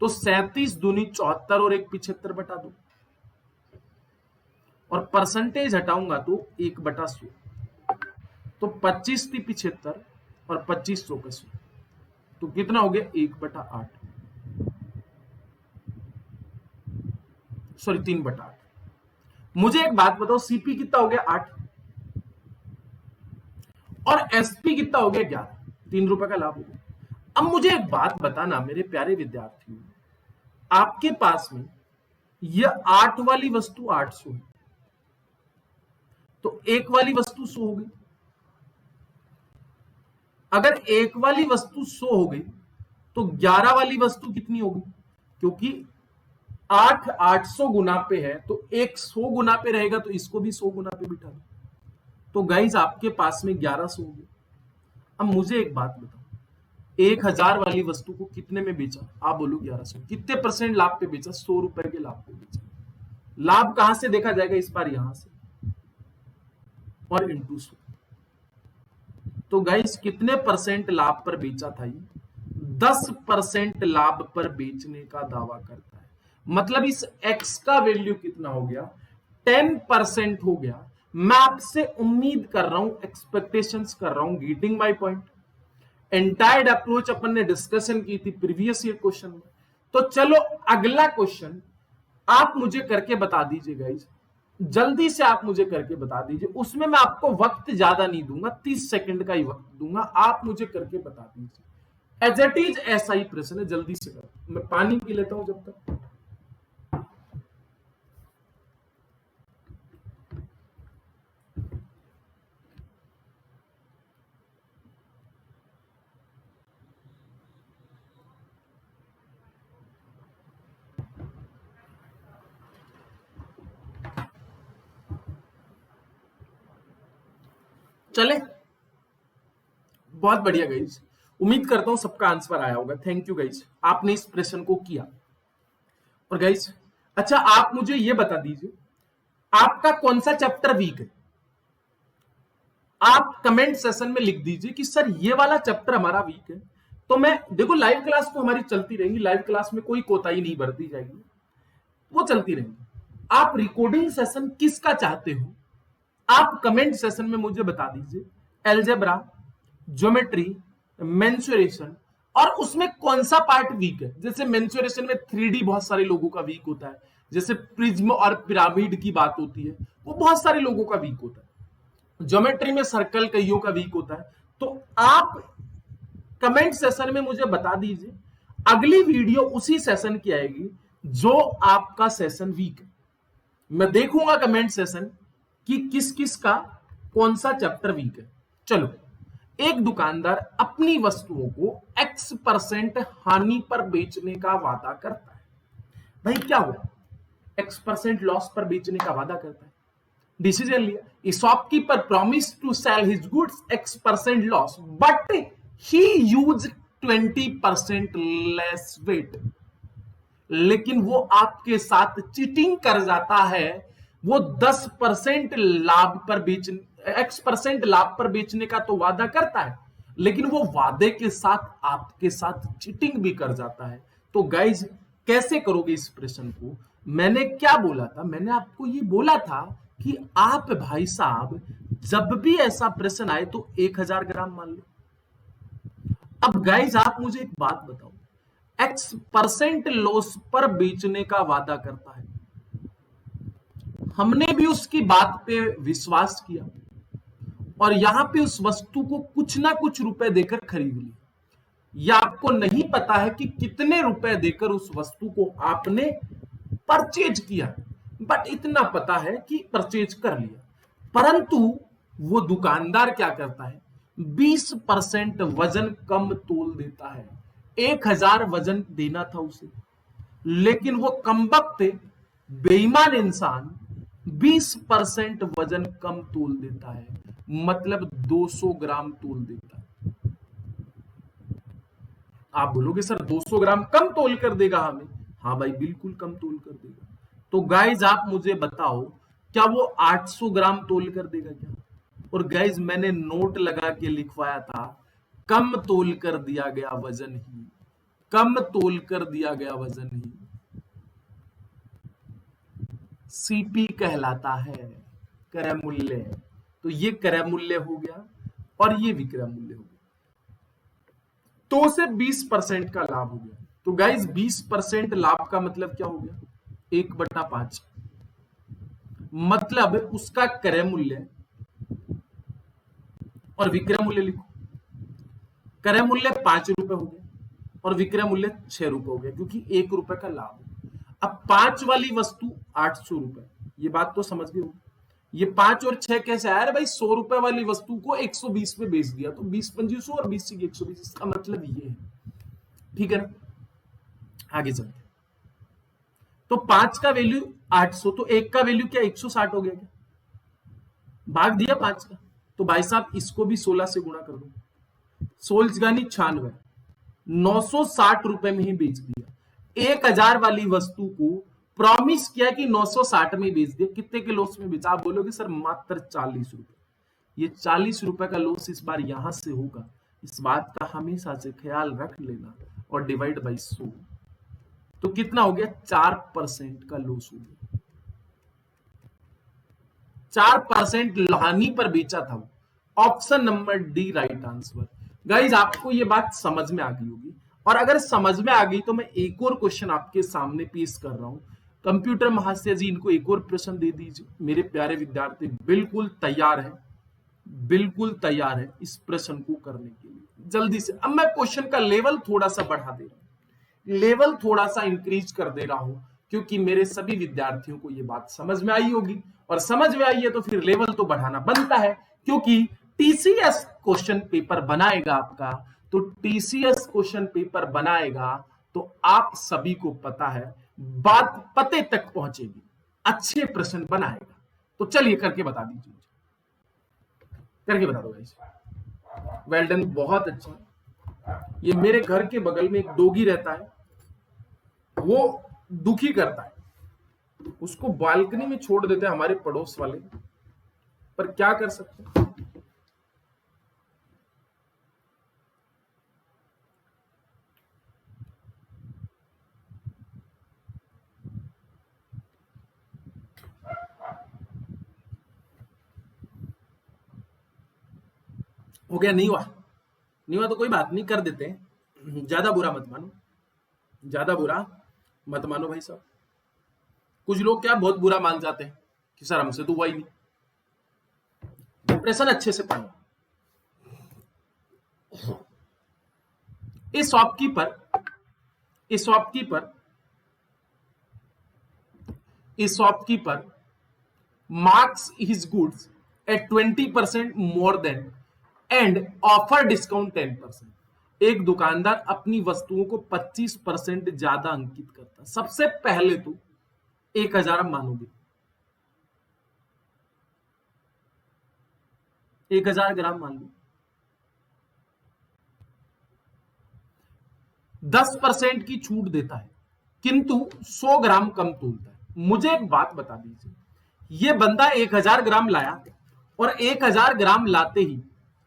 तो 37 दूनी 74 और 1 75 बटा दो, और परसेंटेज हटाऊंगा तो 1/100, तो 25 थी 75 और 2500 का 100, तो कितना हो गया 1/8, सॉरी 3/8। मुझे एक बात बताओ सीपी कितना हो गया 8 और एसपी कितना हो गया 11, 3 रुपए का लाभ हो गया। अब मुझे एक बात बताना मेरे प्यारे विद्यार्थियों, आपके पास में यह 8 वाली वस्तु 800 है, तो 1 वाली वस्तु 100 हो गई। अगर 1 वाली वस्तु 100 हो गई तो 11 वाली वस्तु कितनी होगी, क्योंकि 8 800 गुना पे है तो एक 100 गुना पे रहेगा, तो इसको भी 100 गुना पे बिठा दो। तो गाइज आपके पास में 1100 हो गया। अब मुझे एक बात बताओ, 1000 वाली वस्तु को कितने में बेचा? आप बोलो 1100। कितने परसेंट लाभ पे बेचा? 100 रुपए के लाभ पे बेचा। लाभ कहां से देखा जाएगा इस बार? यहां से, और इंटू 100। तो गाइस कितने परसेंट लाभ पर बेचा था ये? 10% लाभ पर बेचने का दावा करता है। मतलब इस x का वैल्यू कितना हो गया? 10% हो गया। मैं आपसे उम्मीद कर रहा हूं, एक्सपेक्टेशंस कर रहा हूं, गेटिंग माय पॉइंट। एंटायर्ड अप्रोच अपन ने डिस्कशन की थी प्रीवियस ईयर क्वेश्चन में। तो चलो अगला क्वेश्चन आप मुझे करके बता दीजिए गाइस, जल्दी से आप मुझे करके बता दीजिए। उसमें मैं आपको वक्त ज्यादा नहीं दूंगा, 30 सेकंड का ही वक्त दूंगा, आप मुझे करके बता दीजिए। एज इट इज ऐसा ही प्रश्न है, जल्दी से करो। मैं पानी पी लेता हूं जब तक। चले, बहुत बढ़िया गाइज। उम्मीद करता हूं सबका आंसर आया होगा। थैंक यू गाइज, आपने इस प्रश्न को किया। और गाइज अच्छा, आप मुझे ये बता दीजिए आपका कौन सा चैप्टर वीक है? आप कमेंट सेशन में लिख दीजिए कि सर ये वाला चैप्टर हमारा वीक है। तो मैं देखो, लाइव क्लास तो हमारी चलती रहेगी, लाइव क्लास में कोई कोताही नहीं बरती जाएगी, वो चलती रहेगी। आप रिकॉर्डिंग सेशन किसका चाहते हो? आप कमेंट सेशन में मुझे बता दीजिए। एल्जेब्रा, ज्योमेट्री, मेंसुरेशन, और उसमें कौन सा पार्ट वीक है? जैसे मेंसुरेशन में 3D बहुत सारे लोगों का वीक होता है, जैसे प्रिज्म और पिरामिड की बात होती है, वो बहुत सारे लोगों का वीक होता है। ज्योमेट्री में सर्कल कईयों का वीक होता है। तो आप कमेंट सेशन में मुझे बता दीजिए, अगली वीडियो उसी सेशन की आएगी जो आपका सेशन वीक है। मैं देखूंगा कमेंट सेशन कि किस किस का कौन सा चैप्टर वीक है। चलो, एक दुकानदार अपनी वस्तुओं को X% हानि पर बेचने का वादा करता है। भाई क्या हुआ? X% लॉस पर बेचने का वादा करता है, डिसीजन लिया। A shopkeeper promised to sell his goods X% loss, but he used 20% less weight. लेकिन वो आपके साथ चीटिंग कर जाता है। वो 10% लाभ पर X% लाभ पर बेचने का तो वादा करता है, लेकिन वो वादे के साथ आपके साथ चीटिंग भी कर जाता है। तो गाइज कैसे करोगे इस प्रश्न को? मैंने क्या बोला था? मैंने आपको ये बोला था कि आप भाई साहब जब भी ऐसा प्रश्न आए तो 1000 ग्राम मान लो। अब गाइज आप मुझे एक बात बताओ, X% लॉस पर बेचने का वादा करता है, हमने भी उसकी बात पे विश्वास किया और यहां पे उस वस्तु को कुछ ना कुछ रुपए देकर खरीद लिया। या आपको नहीं पता है कि कितने रुपए देकर उस वस्तु को आपने परचेज किया, बट इतना पता है कि परचेज कर लिया। परंतु वो दुकानदार क्या करता है? 20% वजन कम तोल देता है। 1000 वजन देना था उसे, लेकिन वो कमबख्त बेईमान इंसान 20% वजन कम तोल देता है, मतलब 200 ग्राम तोल देता है। आप बोलोगे सर 200 ग्राम कम तोल कर देगा हमें? हाँ भाई, बिल्कुल कम तोल कर देगा। तो गाइज आप मुझे बताओ, क्या वो 800 ग्राम तोल कर देगा क्या? और गाइज मैंने नोट लगा के लिखवाया था, कम तोल कर दिया गया वजन ही, कम तोल कर दिया गया वजन ही सीपी कहलाता है, क्रय मूल्य। तो ये क्रय मूल्य हो गया और ये विक्रय मूल्य हो गया। तो उसे 20% का लाभ हो गया। तो गाइज 20% लाभ का मतलब क्या हो गया? 1/5। मतलब उसका क्रय मूल्य और विक्रय मूल्य लिखो। क्रय मूल्य 5 रुपए हो गया और विक्रय मूल्य 6 रुपए हो गया, क्योंकि 1 रुपए का लाभ है। अब 5 वाली वस्तु 800 रुपए, ये बात तो समझ गए हो। ये 5 और 6 कैसे आया? भाई 100 रुपए वाली वस्तु को 120 में बेच दिया, तो 20 और 20 120, इसका मतलब ये है। ठीक है ना? आगे चलते। तो 5 का वैल्यू 800, तो 1 का वैल्यू क्या 160 हो गया क्या? भाग दिया 5 का, तो भाई साहब इसको भी 16 से गुणा कर दो, 16 गानी 96, 960 रुपए में ही बेच दिया। 1000 वाली वस्तु को प्रॉमिस किया कि 960 में बेच दिया, कितने के लॉस में बेचा? आप बोलोगे सर मात्र 40 रुपए। ये 40 रुपए का लॉस इस बार यहां से होगा, इस बात का हमेशा से ख्याल रख लेना, और डिवाइड बाई 100, तो कितना हो गया? 4% का लॉस हो गया। 4% हानि पर बेचा था वो। Option number D right answer. Guys आपको ये बात समझ में आ गई होगी, और अगर समझ में आ गई तो मैं एक और क्वेश्चन आपके सामने पेश कर रहा हूं। कंप्यूटर महाशय जी इनको एक और प्रश्न दे दीजिए। मेरे प्यारे विद्यार्थी बिल्कुल तैयार है, बिल्कुल तैयार है इस प्रश्न को करने के लिए, जल्दी से। अब मैं क्वेश्चन का लेवल थोड़ा सा बढ़ा दे रहा हूं, लेवल थोड़ा सा इंक्रीज कर दे रहा हूं, क्योंकि मेरे सभी विद्यार्थियों को ये बात समझ में आई होगी, और समझ में आई है तो फिर लेवल तो बढ़ाना बनता है, क्योंकि टीसीएस क्वेश्चन पेपर बनाएगा आपका, तो टीसीएस क्वेश्चन पेपर बनाएगा तो आप सभी को पता है बात पते तक पहुंचेगी, अच्छे प्रश्न बनाएगा। तो चलिए करके बता दीजिए, करके बता दो गाइस। वेल डन, बहुत अच्छा। ये मेरे घर के बगल में एक डोगी रहता है, वो दुखी करता है, उसको बालकनी में छोड़ देते हैं हमारे पड़ोस वाले, पर क्या कर सकते हैं। हो गया? नहीं हुआ? नहीं हुआ तो कोई बात नहीं, कर देते हैं। ज्यादा बुरा मत मानो, ज्यादा बुरा मत मानो भाई साहब। कुछ लोग क्या बहुत बुरा मान जाते हैं कि सर हमसे तो हुआ ही नहीं। डिप्रेशन अच्छे से पढ़ो। ए shopkeeper, A shopkeeper, A shopkeeper marks his goods at 20% more than and offer discount 10%। एक दुकानदार अपनी वस्तुओं को 25% ज्यादा अंकित करता है। सबसे पहले तो 1000 मानोगे, 1000 ग्राम मान लो, 10% की छूट देता है, किंतु 100 ग्राम कम तोलता है। मुझे एक बात बता दीजिए, ये बंदा 1000 ग्राम लाया, और 1000 ग्राम लाते ही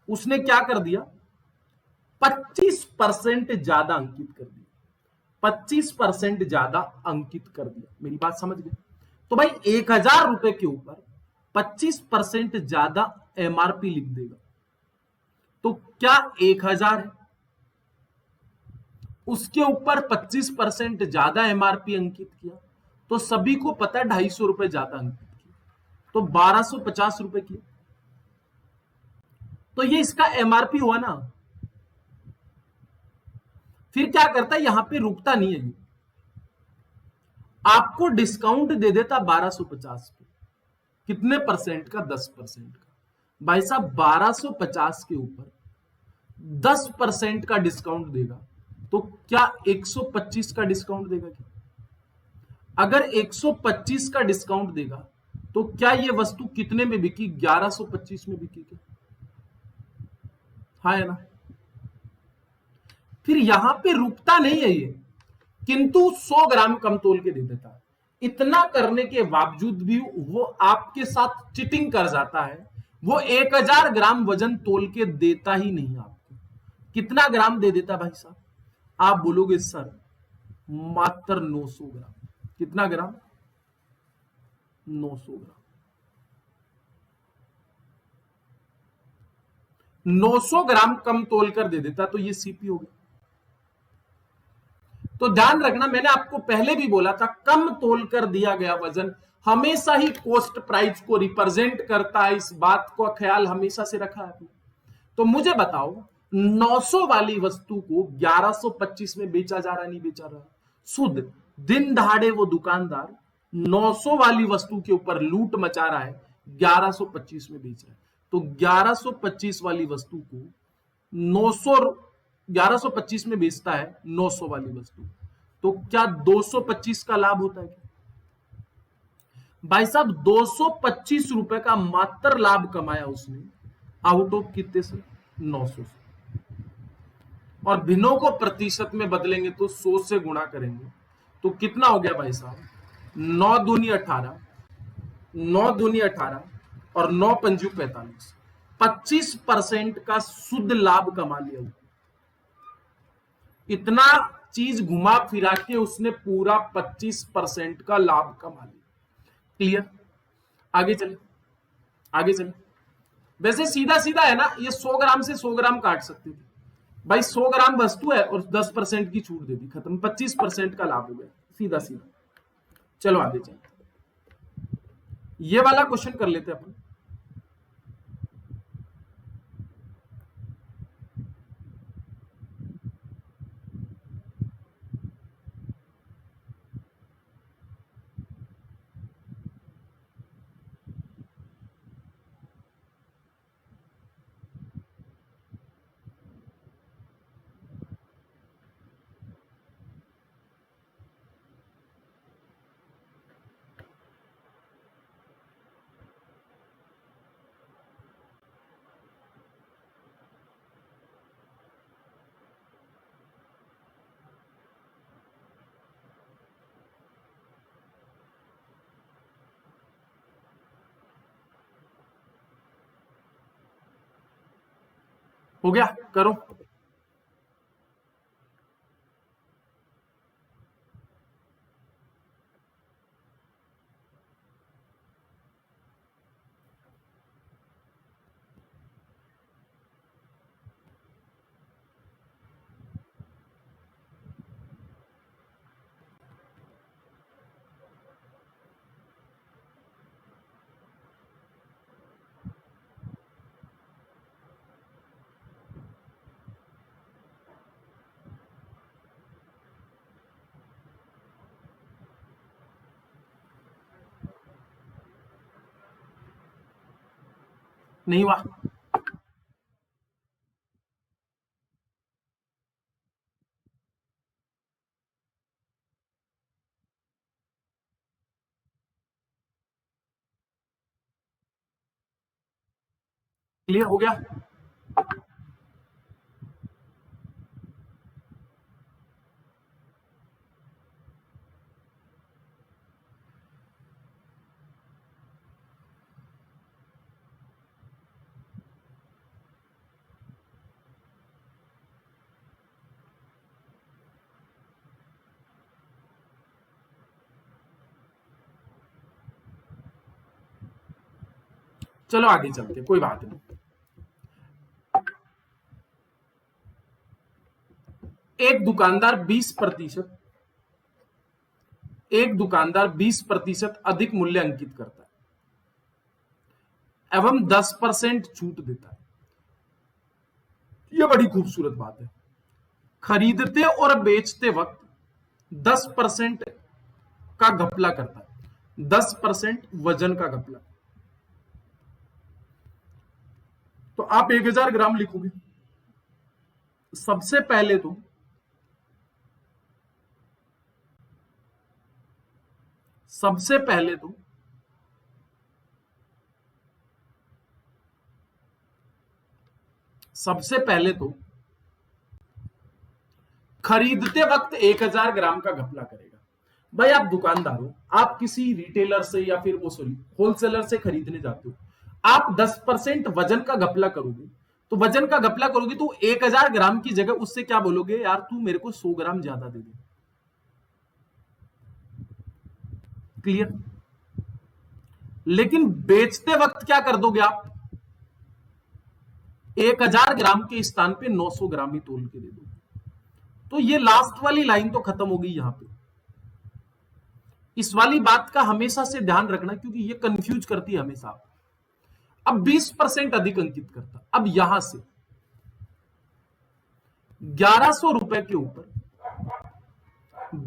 उसने क्या कर दिया? 25% ज्यादा अंकित कर दिया, 25% ज्यादा अंकित कर दिया। मेरी बात समझ गए? तो भाई 1000 रुपए के ऊपर 25% ज्यादा एमआरपी लिख देगा, तो क्या 1000 है, उसके ऊपर 25% ज्यादा एमआरपी अंकित किया, तो सभी को पता है 250 रुपए ज्यादा अंकित किया, तो 1250 रुपए किया, तो ये इसका एमआरपी हुआ ना। फिर क्या करता है, यहां पे रुकता नहीं है, ये आपको डिस्काउंट दे देता 1250 पे। कितने परसेंट का? 10% का। भाई साहब 1250 के ऊपर 10% का डिस्काउंट देगा, तो क्या 125 का डिस्काउंट देगा क्या? अगर 125 का डिस्काउंट देगा तो क्या ये वस्तु कितने में बिकी? 1125 में बिकी क्या? हाँ है ना? फिर यहां पे रुकता नहीं है ये, किंतु 100 ग्राम कम तोल के दे देता है। इतना करने के बावजूद भी वो आपके साथ चिटिंग कर जाता है, वो 1000 ग्राम वजन तोल के देता ही नहीं आपको। कितना ग्राम दे देता भाई साहब? आप बोलोगे सर मात्र 900 ग्राम। कितना ग्राम? 900 ग्राम। 900 ग्राम कम तोल कर दे देता, तो ये सीपी हो गया। तो ध्यान रखना, मैंने आपको पहले भी बोला था, कम तोल कर दिया गया वजन हमेशा ही कॉस्ट प्राइस को रिप्रेजेंट करता है। इस बात का ख्याल हमेशा से रखा है आपने। तो मुझे बताओ 900 वाली वस्तु को 1125 में बेचा जा रहा है, नहीं बेचा रहा? शुद्ध दिन दहाड़े वो दुकानदार 900 वाली वस्तु के ऊपर लूट मचा रहा है, 1125 में बेच रहा है। तो 1125 वाली वस्तु को 1125 में बेचता है 900 वाली वस्तु, तो क्या 225 का लाभ होता है क्या? भाई साहब 225 रुपए का मात्र लाभ कमाया उसने, आउट ऑफ कितने से, 900 से। और भिन्नों को प्रतिशत में बदलेंगे तो 100 से गुणा करेंगे तो कितना हो गया भाई साहब, 9 दूनी 18, 9 दूनी 18 और 9 पंजू 45, 25% का शुद्ध लाभ कमा लिया। इतना चीज घुमा फिरा के उसने पूरा 25% का लाभ कमा लिया। क्लियर? आगे चले, आगे चले। वैसे सीधा सीधा है ना, ये 100 ग्राम से 100 ग्राम काट सकते थे भाई, 100 ग्राम वस्तु है और 10% की छूट दे दी, खत्म, 25% का लाभ हो गया, सीधा सीधा। चलो आगे चलते, ये वाला क्वेश्चन कर लेते अपन। हो गया, करो। नहीं हुआ? क्लियर हो गया? चलो आगे चलते, कोई बात नहीं। एक दुकानदार 20%, एक दुकानदार 20% अधिक मूल्य अंकित करता है एवं 10% छूट देता है। यह बड़ी खूबसूरत बात है। खरीदते और बेचते वक्त 10% का घपला करता है, 10% वजन का घपला। तो आप 1000 ग्राम लिखोगे। सबसे पहले तो सबसे पहले तो सबसे पहले तो खरीदते वक्त 1000 ग्राम का घपला करेगा। भाई आप दुकानदार हो, आप किसी रिटेलर से या फिर वो सॉरी होलसेलर से खरीदने जाते हो, आप 10% वजन का घपला करोगे। तो वजन का घपला करोगे तो 1000 ग्राम की जगह उससे क्या बोलोगे, यार तू मेरे को 100 ग्राम ज्यादा दे दे। क्लियर? लेकिन बेचते वक्त क्या कर दोगे आप, 1000 ग्राम के स्थान पे 900 ग्राम ही तोल के दे दोगे। तो ये लास्ट वाली लाइन तो खत्म हो गई यहां पे। इस वाली बात का हमेशा से ध्यान रखना क्योंकि ये कंफ्यूज करती है हमेशा। अब 20% अधिक अंकित करता, अब यहां से 1100 रुपए के ऊपर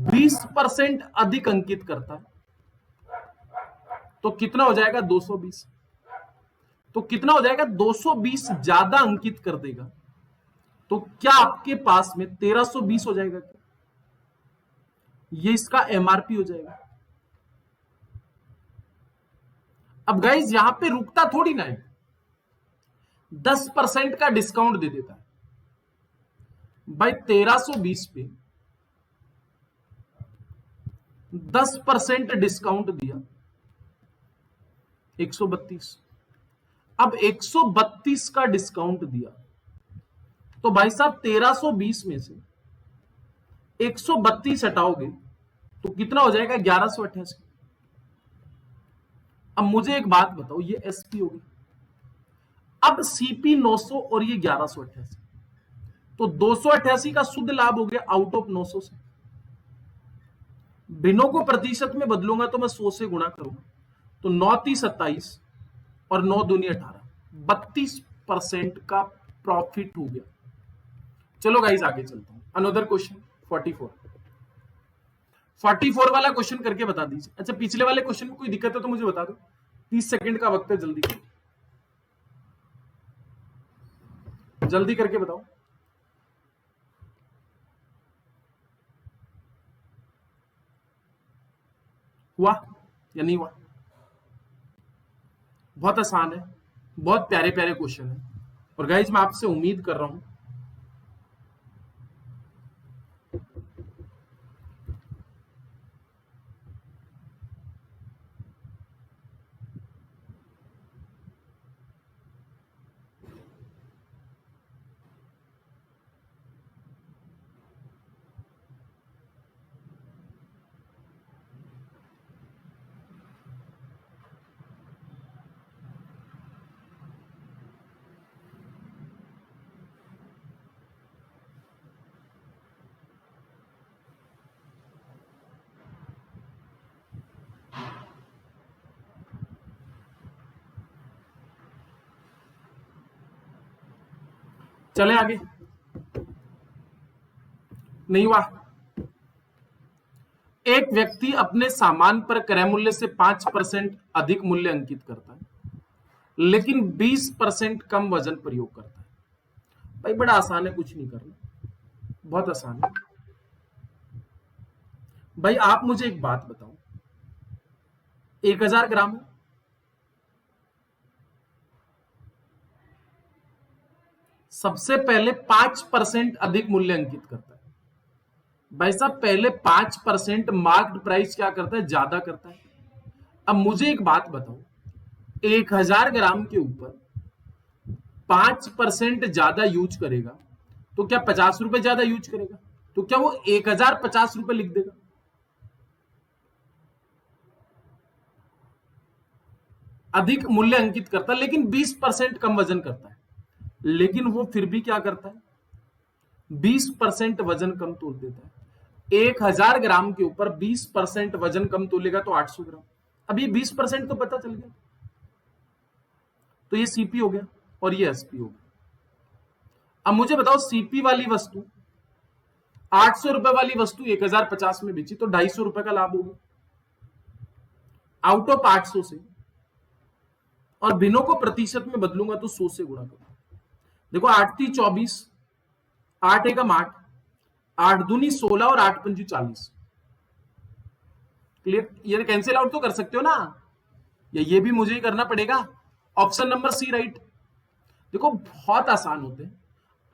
20% अधिक अंकित करता है तो कितना हो जाएगा, 220। तो कितना हो जाएगा, 220 ज्यादा अंकित कर देगा तो क्या आपके पास में 1320 हो जाएगा क्या? ये इसका एमआरपी हो जाएगा। अब गाइज यहां पे रुकता थोड़ी ना है, 10% का डिस्काउंट दे देता है भाई। 1320 पे 10% डिस्काउंट दिया, 132। अब 132 का डिस्काउंट दिया तो भाई साहब 1320 में से 132 हटाओगे तो कितना हो जाएगा, 1188। अब मुझे एक बात बताओ, ये एसपी होगी, अब सीपी 900 और ये 1188, तो 288 का शुद्ध लाभ हो गया आउट ऑफ 900 से। भिन्नों को प्रतिशत में बदलूंगा तो मैं 100 से गुणा करूंगा, तो 9×30 27 और 9×2 18, 32% का प्रॉफिट हो गया। चलो गाइस आगे चलता हूं, अनदर क्वेश्चन 44 वाला क्वेश्चन करके बता दीजिए। अच्छा, पिछले वाले क्वेश्चन में कोई दिक्कत है तो मुझे बता दो, 30 सेकंड का वक्त है, जल्दी जल्दी करके बताओ। हुआ या नहीं हुआ? बहुत आसान है, बहुत प्यारे प्यारे क्वेश्चन है, और गाइज मैं आपसे उम्मीद कर रहा हूं चले आगे। नहीं हुआ? एक व्यक्ति अपने सामान पर क्रय मूल्य से 5% अधिक मूल्य अंकित करता है, लेकिन 20% कम वजन प्रयोग करता है। भाई बड़ा आसान है, कुछ नहीं करना, बहुत आसान है। भाई आप मुझे एक बात बताओ, 1000 ग्राम है, सबसे पहले 5% अधिक मूल्य अंकित करता है। भाई साहब पहले 5% मार्केट प्राइस क्या करता है, ज्यादा करता है। अब मुझे एक बात बताओ, 1000 ग्राम के ऊपर 5% ज्यादा यूज करेगा तो क्या 50 रुपए ज्यादा यूज करेगा? तो क्या वो 1050 रुपए लिख देगा? अधिक मूल्य अंकित करता है लेकिन 20% कम वजन करता है, लेकिन वो फिर भी क्या करता है, 20% वजन कम तोल देता है। 1000 ग्राम के ऊपर 20% वजन कम तोलेगा तो 800 ग्राम। अब ये 20% तो पता चल गया, तो ये सीपी हो गया और ये एसपी हो गया। अब मुझे बताओ, सीपी वाली वस्तु 800 रुपए वाली वस्तु 1050 में बेची तो 250 रुपए का लाभ होगा आउट ऑफ 800 से, और भिन्नों को प्रतिशत में बदलूंगा तो 100 से गुणा करूंगा। देखो 8×3 = 24, 8×1 = 8, 8×2 = 16 और 8×5 = 40। क्लियर? ये कैंसिल आउट तो कर सकते हो ना, या ये भी मुझे ही करना पड़ेगा? Option number C right. देखो बहुत आसान होते हैं,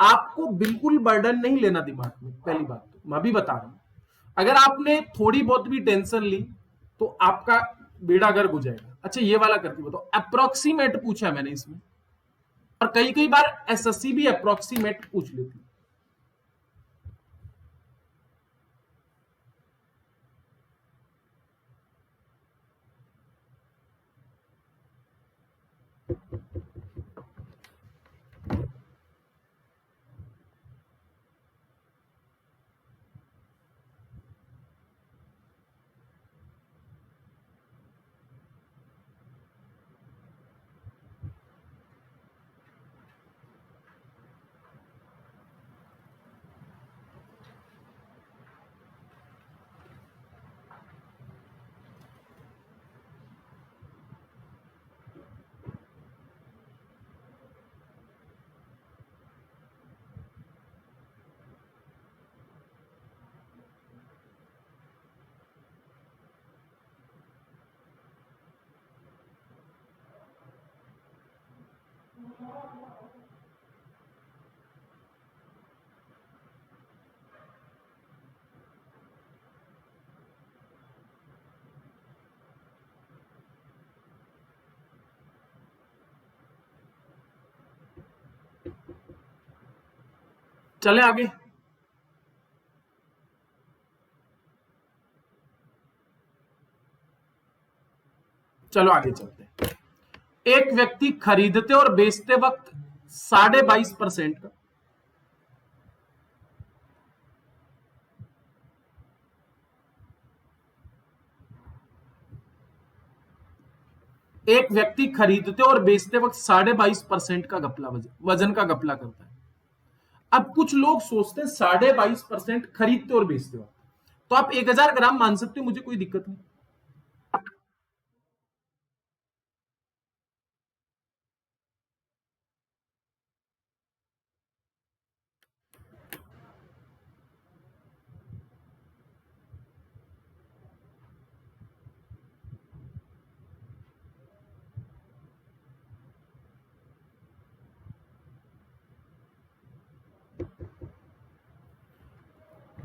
आपको बिल्कुल बर्डन नहीं लेना दिमाग में। पहली बात तो मैं भी बता रहा हूं, अगर आपने थोड़ी बहुत भी टेंशन ली तो आपका बेड़ा गर्क हो जाएगा। अच्छा ये वाला करके बताओ, अप्रोक्सीमेट पूछा है मैंने इसमें, और कई कई बार एसएससी भी अप्रोक्सीमेट पूछ लेती है। चले आगे। चलो आगे चलते हैं। एक व्यक्ति खरीदते और बेचते वक्त 22.5% का, एक व्यक्ति खरीदते और बेचते वक्त 22.5% का घपला वजन का घपला करता है। अब कुछ लोग सोचते हैं 22.5% खरीदते और बेचते वक्त, तो आप 1000 ग्राम मान सकते हो, मुझे कोई दिक्कत नहीं।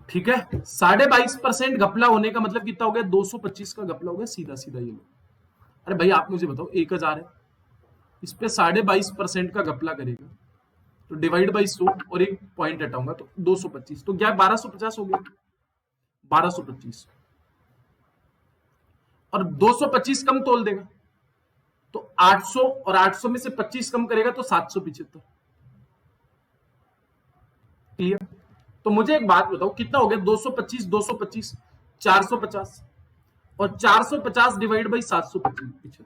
ठीक है, 22.5% घपला होने का मतलब कितना हो गया? 225 का घपला हो गया, सीधा सीधा ये लो। अरे भाई आप मुझे बताओ, 1000 है, इस पे 22.5% का घपला करेगा तो डिवाइड बाई 100 और एक पॉइंट हटाऊंगा तो 225, तो क्या 1250 हो गया? 1225 और 225 कम तोल देगा तो 800, और 800 में से 25 कम करेगा तो 775। क्लियर? तो मुझे एक बात बताओ, कितना हो गया? 225, 225, 450, और 450 डिवाइड बाई 775।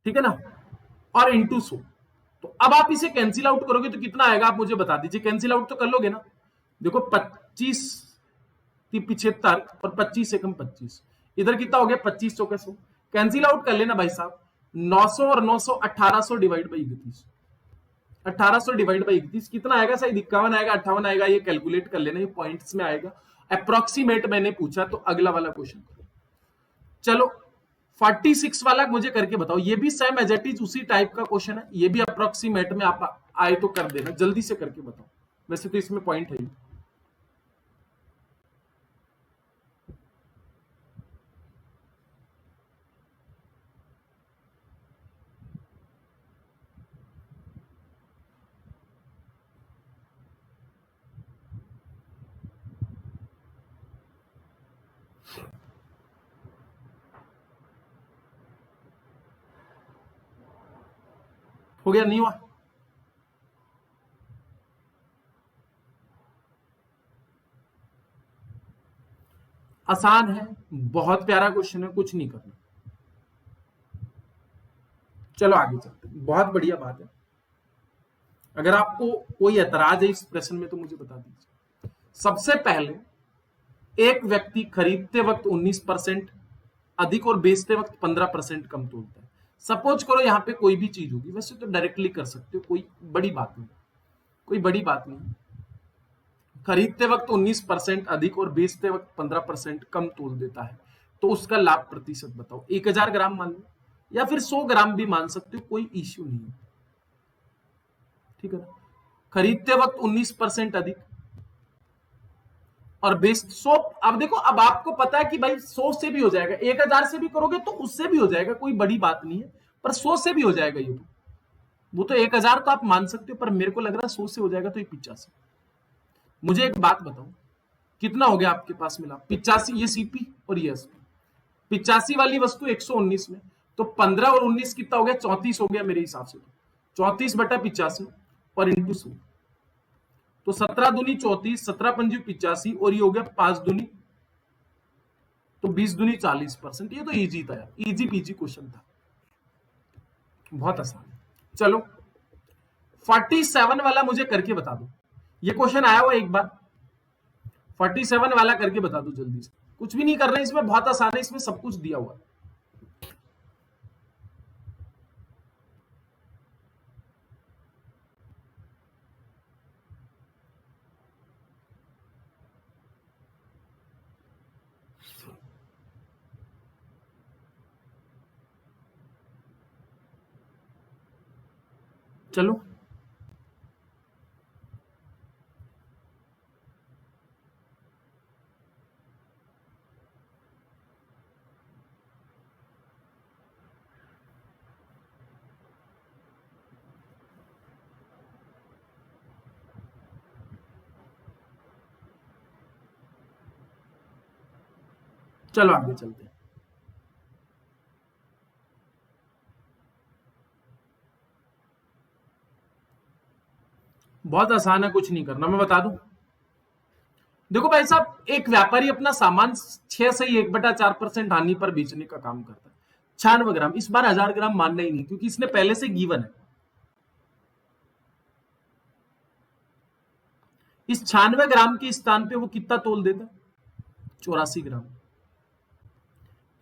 ठीक है ना? और इंटू 100। तो अब आप इसे कैंसिल आउट करोगे तो कितना आएगा? आप मुझे बता दीजिए। कैंसिल आउट तो कर लोगे ना? देखो 25 की 75 और 25 से कम 25, इधर कितना हो गया? 2500 का 100। कैंसिल आउट कर लेना भाई साहब। 900 और 900, 1800 डिवाइड बाई 31। 1800 डिवाइड बाई 31 कितना आएगा? शायद 51 आएगा, 58 आएगा, ये कैलकुलेट कर लेना, ये पॉइंट्स में आएगा। अप्रोक्सीमेट मैंने पूछा तो अगला वाला क्वेश्चन करो। चलो 46 वाला मुझे करके बताओ। ये भी सेम एज इट इज उसी टाइप का क्वेश्चन है, ये भी अप्रोक्सीमेट में आप आए तो कर देना, जल्दी से करके बताओ, वैसे तो इसमें पॉइंट है ही। हो गया? नहीं हुआ? आसान है, बहुत प्यारा क्वेश्चन है, कुछ नहीं करना। चलो आगे चलते हैं। बहुत बढ़िया बात है। अगर आपको कोई ऐतराज है इस प्रश्न में तो मुझे बता दीजिए। सबसे पहले, एक व्यक्ति खरीदते वक्त 19% अधिक और बेचते वक्त 15% कम तोलता है। सपोज करो यहां पे कोई भी चीज होगी, वैसे तो डायरेक्टली कर सकते हो, कोई बड़ी बात नहीं, कोई बड़ी बात नहीं। खरीदते वक्त 19% अधिक और बेचते वक्त 15% कम तोल देता है, तो उसका लाभ प्रतिशत बताओ। 1000 ग्राम मान लो या फिर 100 ग्राम भी मान सकते हो, कोई इश्यू नहीं है। ठीक है ना? खरीदते वक्त 19% अधिक और बेच 100। अब देखो, अब आपको पता है कि भाई 100 से भी हो जाएगा, 1000 से भी करोगे तो उससे भी हो जाएगा, कोई बड़ी बात नहीं है। पर 100 से भी हो जाएगा ये तो, वो तो 1000 तो आप मान सकते हो, पर मेरे को लग रहा है 100 से हो जाएगा तो ये 85। मुझे एक बात बताओ, कितना हो गया आपके पास मिला? 85, ये सीपी और ये एसपी। 85 वाली वस्तु 119 में, तो 15 और 19 कितना हो गया? 34 हो गया मेरे हिसाब से। तो 34/85 और इंटू 100, तो 17 दूनी 34, 17 पंजी 85, और ये हो गया 5 दूनी, तो 20 दूनी 40%। ये तो इजी था यार, इजी पीजी क्वेश्चन था, बहुत आसान। चलो 47 वाला मुझे करके बता दो। ये क्वेश्चन आया हुआ एक बार, 47 वाला करके बता दो जल्दी से। कुछ भी नहीं कर रहे इसमें, बहुत आसान है, इसमें सब कुछ दिया हुआ है। चलो चलो आगे चलते हैं। बहुत आसान है, कुछ नहीं करना, मैं बता दूं। देखो भाई साहब, एक व्यापारी अपना सामान 6 से 1/4% हानि पर बेचने का काम करता है। 96 ग्राम, इस बार 1000 ग्राम मानना ही नहीं, क्योंकि इसने पहले से गिवन है। इस 96 ग्राम के स्थान पे वो कितना तोल देता? 84 ग्राम।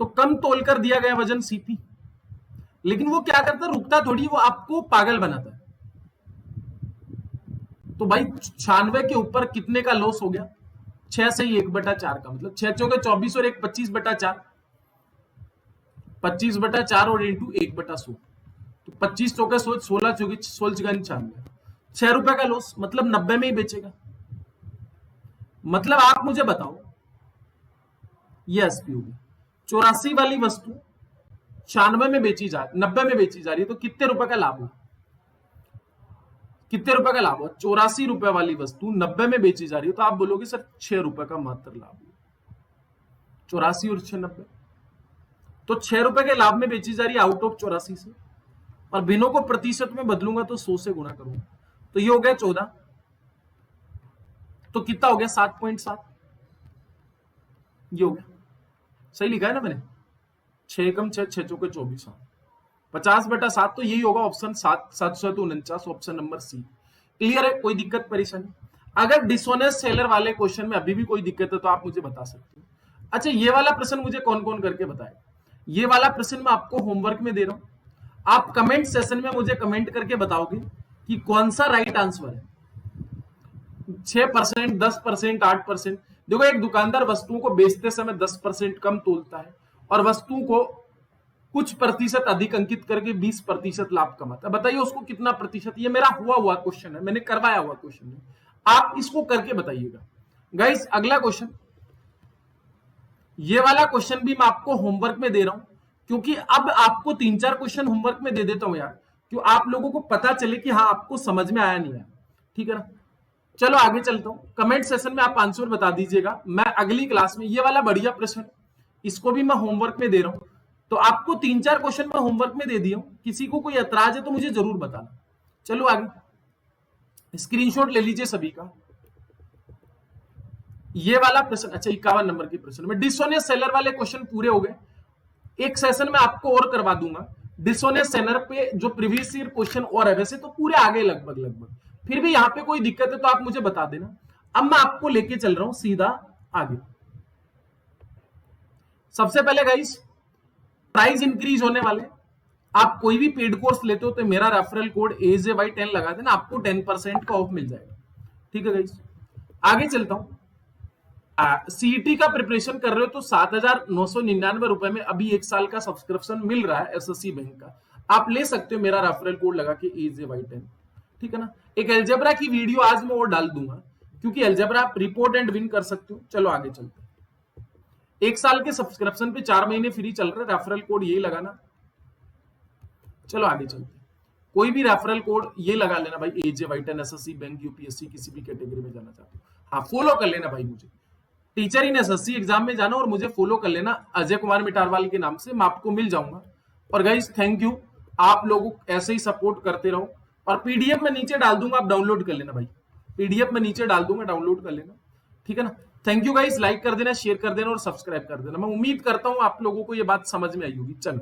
तो कम तोल कर दिया गया वजन सीपी, लेकिन वो क्या करता है, रुकता थोड़ी, वो आपको पागल बनाता है। तो भाई 96 के ऊपर कितने का लॉस हो गया? 6 से 1/4 का, मतलब 6 चौके 24 और 1 25/4 और इंटू 1/100, तो 25 चौके 16 चौके 16 96, 6 रुपए का लॉस, मतलब 90 में ही बेचेगा। मतलब आप मुझे बताओ, ये एसपी होगी। 84 वाली वस्तु 96 में बेची जा 90 में बेची जा रही है, तो कितने रुपए का लाभ हो? कितने रुपए का लाभ हो? 84 रुपए वाली वस्तु 90 में बेची जा रही है, तो आप बोलोगे सर 6 रुपए का मात्र लाभ हो। 84 और 6 90, तो 6 रुपए के लाभ में बेची जा रही है आउट ऑफ 84 से, और भिन्नों को प्रतिशत में बदलूंगा तो 100 से गुणा करूंगा, तो ये हो गया 14, तो कितना हो गया? 7.7। ये हो गया, सही लिखा है ना मैंने? 6 कम 6 6 चौके 24, 50/7, तो यही होगा option 7 749, option number C. Clear है? कोई दिक्कत परेशानी? अगर डिसऑनेस्ट सेलर वाले क्वेश्चन में अभी भी कोई दिक्कत है तो आप मुझे बता सकते हो। अच्छा, ये वाला प्रश्न मुझे कौन कौन करके बताएगा? ये वाला प्रश्न मैं आपको होमवर्क में दे रहा हूं, आप कमेंट सेशन में मुझे कमेंट करके बताओगे कि कौन सा राइट आंसर है। 6%, 10%, 8%। देखो, एक दुकानदार वस्तुओं को बेचते समय 10% कम तोलता है और वस्तुओं को कुछ प्रतिशत अधिक अंकित करके 20% लाभ कमाता है। बताइए उसको कितना प्रतिशत? ये मेरा हुआ क्वेश्चन है, मैंने करवाया हुआ क्वेश्चन है, आप इसको करके बताइएगा। गाइस, अगला क्वेश्चन, ये वाला क्वेश्चन भी मैं आपको होमवर्क में दे रहा हूं, क्योंकि अब आपको 3-4 क्वेश्चन होमवर्क में दे देता हूं यार, क्यों आप लोगों को पता चले कि हाँ आपको समझ में आया नहीं आया। ठीक है ना? चलो आगे चलता हूं, कमेंट सेशन में आप आंसर बता दीजिएगा। मैं अगली क्लास में, ये वाला बढ़िया प्रश्न, इसको भी मैं होमवर्क में दे रहा हूं, तो आपको 3-4 क्वेश्चन मैं होमवर्क में दे दिया हूं। किसी को कोई ऐतराज है तो मुझे जरूर बताना। चलो आगे, स्क्रीनशॉट ले लीजिए सभी का। ये वाला प्रश्न, अच्छा 51 नंबर के प्रश्न में डिसऑनेस्ट सेलर वाले क्वेश्चन पूरे हो गए। एक सेशन में आपको और करवा दूंगा डिसऑनेस्ट सेलर पे, जो प्रीवियस ईयर क्वेश्चन और है, वैसे तो पूरे आगे लगभग, फिर भी यहां पे कोई दिक्कत है तो आप मुझे बता देना। अब मैं आपको लेके चल रहा हूं सीधा आगे। सबसे पहले गाइस, प्राइस इंक्रीज होने वाले, आप कोई भी पेड कोर्स लेते हो तो मेरा रेफरल कोड AJY10 लगा देना, आपको 10% का ऑफ मिल जाएगा। ठीक है गाइस, आगे चलता हूं। सीईटी का प्रिपरेशन कर रहे हो तो 7,999 रुपए में अभी 1 साल का सब्सक्रिप्शन मिल रहा है एसएससी बैंक का, आप ले सकते हो मेरा रेफरल कोड लगा के AJY10। ठीक है ना? एक एल्जेब्रा की वीडियो आज मैं और डाल दूंगा, क्योंकि एल्जेब्रा आप रिपोर्ट एंड विन कर सकते हो। चलो आगे चलते हैं। 1 साल के सब्सक्रिप्शन पे 4 महीने फ्री चल रहा है, रेफरल कोड यही लगाना। चलो आगे चलते हैं। कोई भी रेफरल कोड ये लगा लेना भाई, AJY10, एसएससी बैंक, यूपीएससी, किसी भी कैटेगरी में जाना चाहते हो। हाँ, फॉलो कर लेना भाई मुझे, टीचर इन एसएससी एग्जाम में जाना और मुझे फॉलो कर लेना अजय कुमार मिटारवाल के नाम से, मैं आपको मिल जाऊंगा। और गाइस थैंक यू, आप लोगों ऐसे ही सपोर्ट करते रहो। और पीडीएफ में नीचे डाल दूंगा, आप डाउनलोड कर लेना भाई, पीडीएफ में नीचे डाल दूंगा, डाउनलोड कर लेना। ठीक है ना? थैंक यू गाइस, लाइक कर देना, शेयर कर देना और सब्सक्राइब कर देना। मैं उम्मीद करता हूं आप लोगों को ये बात समझ में आई होगी। चलो।